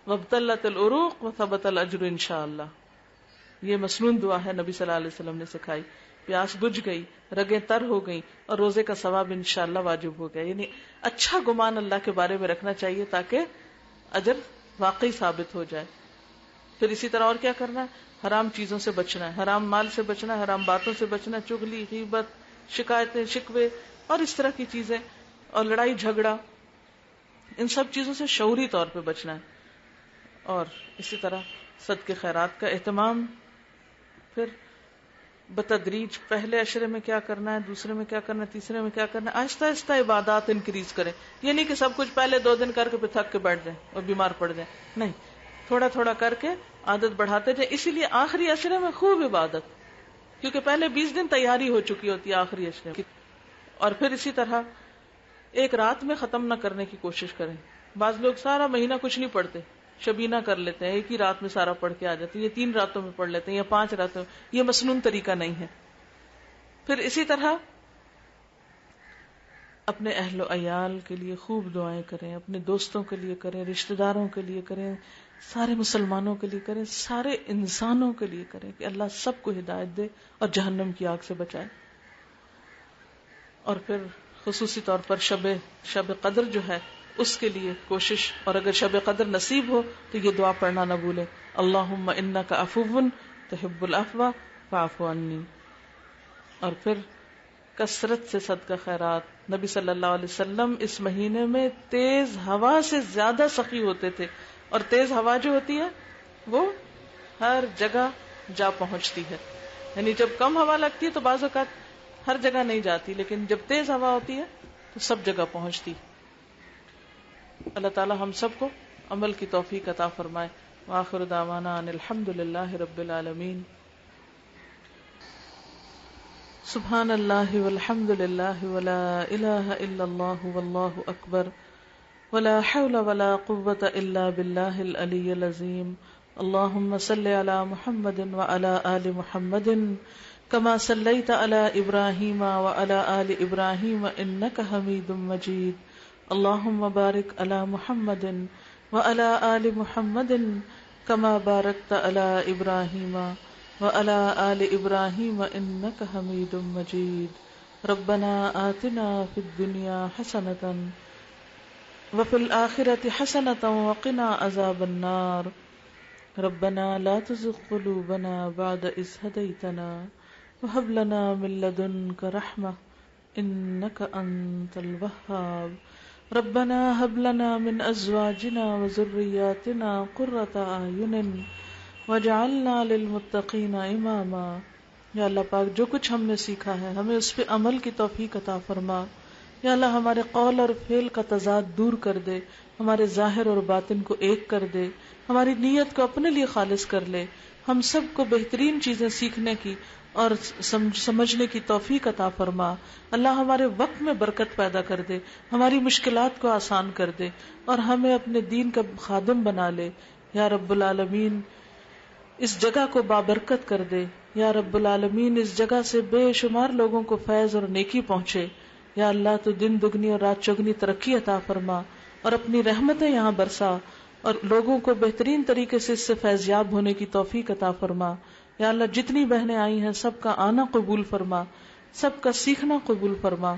وابتلت العروق وثبت الاجر انشاءاللہ, یہ مسنون دعا ہے, نبی صلی اللہ علیہ وسلم نے سکھائی. پیاس بجھ گئی, رگیں تر ہو گئیں, اور روزے کا ثواب انشاءاللہ واجب ہو گیا. یعنی اچھا گمان اللہ کے بارے میں رکھنا چاہیے تاکہ اجر واقعی ثابت ہو جائے. پھر اسی طرح اور کیا کرنا ہے, حرام چیزوں سے بچنا ہے, حرام مال سے بچنا ہے, حرام باتوں سے بچنا ہے, چغلی, غیبت, شکایتیں, شکوے اور اس طرح کی چیزیں, اور لڑائی جھگڑا, ان سب چیزوں سے شعوری طور پہ بچنا ہے. اور اسی طرح صدقے خیرات کا اہتمام. پھر بتدریج پہلے عشرے میں کیا کرنا ہے, دوسرے میں کیا کرنا ہے, تیسرے میں کیا کرنا ہے, آہستہ آہستہ عبادات انکریز کریں. یہ نہیں کہ سب کچھ پہلے 2 دن کر کے پھر تھک کے بیٹھ جائیں اور بیمار پڑ جائیں, نہیں, تھوڑا تھوڑا کر کے عادت بڑھاتے جائیں. اسی لیے آخری عشرے میں خوب عبادت, کیونکہ پہلے 20 دن تیاری ہو چکی ہوتی ہے آخری عشرے کی. اور پھر اسی طرح ایک رات میں ختم نہ کرنے کی کوشش کریں. بعض لوگ سارا مہینہ کچھ نہیں پڑھتے, شبینہ کر لیتے ہیں, ایک ہی رات میں سارا پڑھ کے آ جاتے ہیں, یہ 3 راتوں میں پڑھ لیتے ہیں یا 5 راتوں میں. یہ مسنون طریقہ نہیں ہے. پھر اسی طرح اپنے اہل و عیال کے لیے خوب دعائیں کریں, اپنے دوستوں کے لیے کریں, رشتہ داروں کے لیے کریں, سارے مسلمانوں کے لیے کریں, سارے انسانوں کے لیے کریں کہ اللہ سب کو ہدایت دے اور جہنم کی آگ سے بچائے. اور پھر خصوصی طور پر شب قدر جو ہے اس کے لیے کوشش, اور اگر شب قدر نصیب ہو تو یہ دعا پڑھنا نہ بھولیں, اللہم انک عفو تحب العفو فاعف عنی. اور پھر کثرت سے صدقہ خیرات. نبی صلی اللہ علیہ وسلم اس مہینے میں تیز ہوا سے زیادہ سخی ہوتے تھے, اور تیز ہوا جو ہوتی ہے وہ ہر جگہ جا پہنچتی ہے. یعنی جب کم ہوا لگتی ہے تو بعض اوقات ہر جگہ نہیں جاتی, لیکن جب تیز ہوا ہوتی ہے تو سب جگہ پہنچتی. اللہ تعالی ہم سب کو عمل کی توفیق عطا فرمائے. وآخر دعوانا ان الحمد للہ رب العالمین. سبحان اللہ والحمد للہ ولا الہ الا اللہ واللہ اکبر ولا حول ولا قوة الا باللہ العلی العظیم. اللہم صل علی محمد وعلی آل محمد كما صليت على إبراهيم وعلى آل إبراهيم إنك حميد مجيد. اللهم بارك على محمد وعلى آل محمد كما باركت على إبراهيم وعلى آل إبراهيم إنك حميد مجيد. ربنا آتنا في الدنيا حسنة وفي الآخرة حسنة وقنا عذاب النار. ربنا لا تزغ قلوبنا بعد إذ هديتنا وهب لنا من لدنك رحمة إنك أنت الوهاب. ربنا هب لنا من أزواجنا وذرياتنا قرة أعين واجعلنا للمتقين إماما. یا اللہ پاک جو کچھ ہم نے سیکھا ہے ہمیں اس پہ عمل کی توفیق عطا فرما. یا اللہ ہمارے قول اور فعل کا تضاد دور کر دے, ہمارے ظاہر اور باطن کو ایک کر دے, ہماری نیت کو اپنے لیے خالص کر لے. ہم سب کو بہترین چیزیں سیکھنے کی اور سمجھنے کی توفیق عطا فرما. اللہ ہمارے وقت میں برکت پیدا کر دے, ہماری مشکلات کو آسان کر دے, اور ہمیں اپنے دین کا خادم بنا لے. یا رب العالمین اس جگہ کو بابرکت کر دے. یا رب العالمین اس جگہ سے بے شمار لوگوں کو فیض اور نیکی پہنچے. یا اللہ تو دن دگنی اور رات چگنی ترقی عطا فرما, اور اپنی رحمتیں یہاں برسا, اور لوگوں کو بہترین طریقے سے اس سے فیضیاب ہونے کی توفیق عطا فرما. یا اللہ جتنی بہنیں آئی ہیں سب کا آنا قبول فرما, سب کا سیکھنا قبول فرما.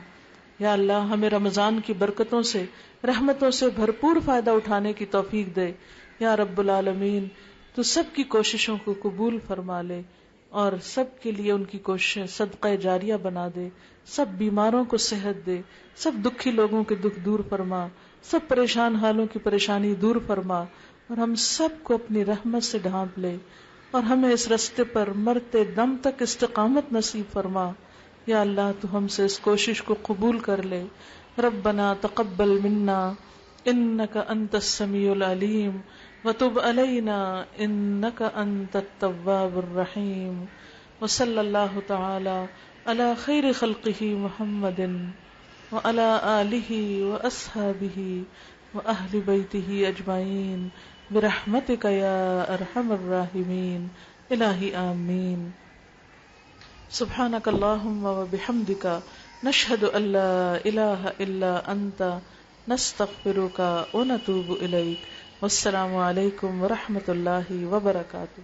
یا اللہ ہمیں رمضان کی برکتوں سے رحمتوں سے بھرپور فائدہ اٹھانے کی توفیق دے. یا رب العالمین تو سب کی کوششوں کو قبول فرما لے, اور سب کے لیے ان کی کوششیں صدقہ جاریہ بنا دے. سب بیماروں کو صحت دے, سب دکھی لوگوں کے دکھ دور فرما, سب پریشان حالوں کی پریشانی دور فرما, اور ہم سب کو اپنی رحمت سے ڈھانپ لے, اور ہمیں اس رستے پر مرتے دم تک استقامت نصیب فرما. یا اللہ تو ہم سے اس کوشش کو قبول کر لے. ربنا تقبل منا انک انت السمیع العلیم وتب علینا انک انت التواب الرحیم. وصلی اللہ تعالی على خير خلقه محمد وعلى آله وأصحابه وأهل بيته أجمعين برحمتك يا أرحم الراحمين إلهي آمين. سبحانك اللهم وبحمدك نشهد أن لا إله إلا أنت نستغفرك ونتوب إليك. والسلام علیکم ورحمۃ اللہ وبرکاتہ.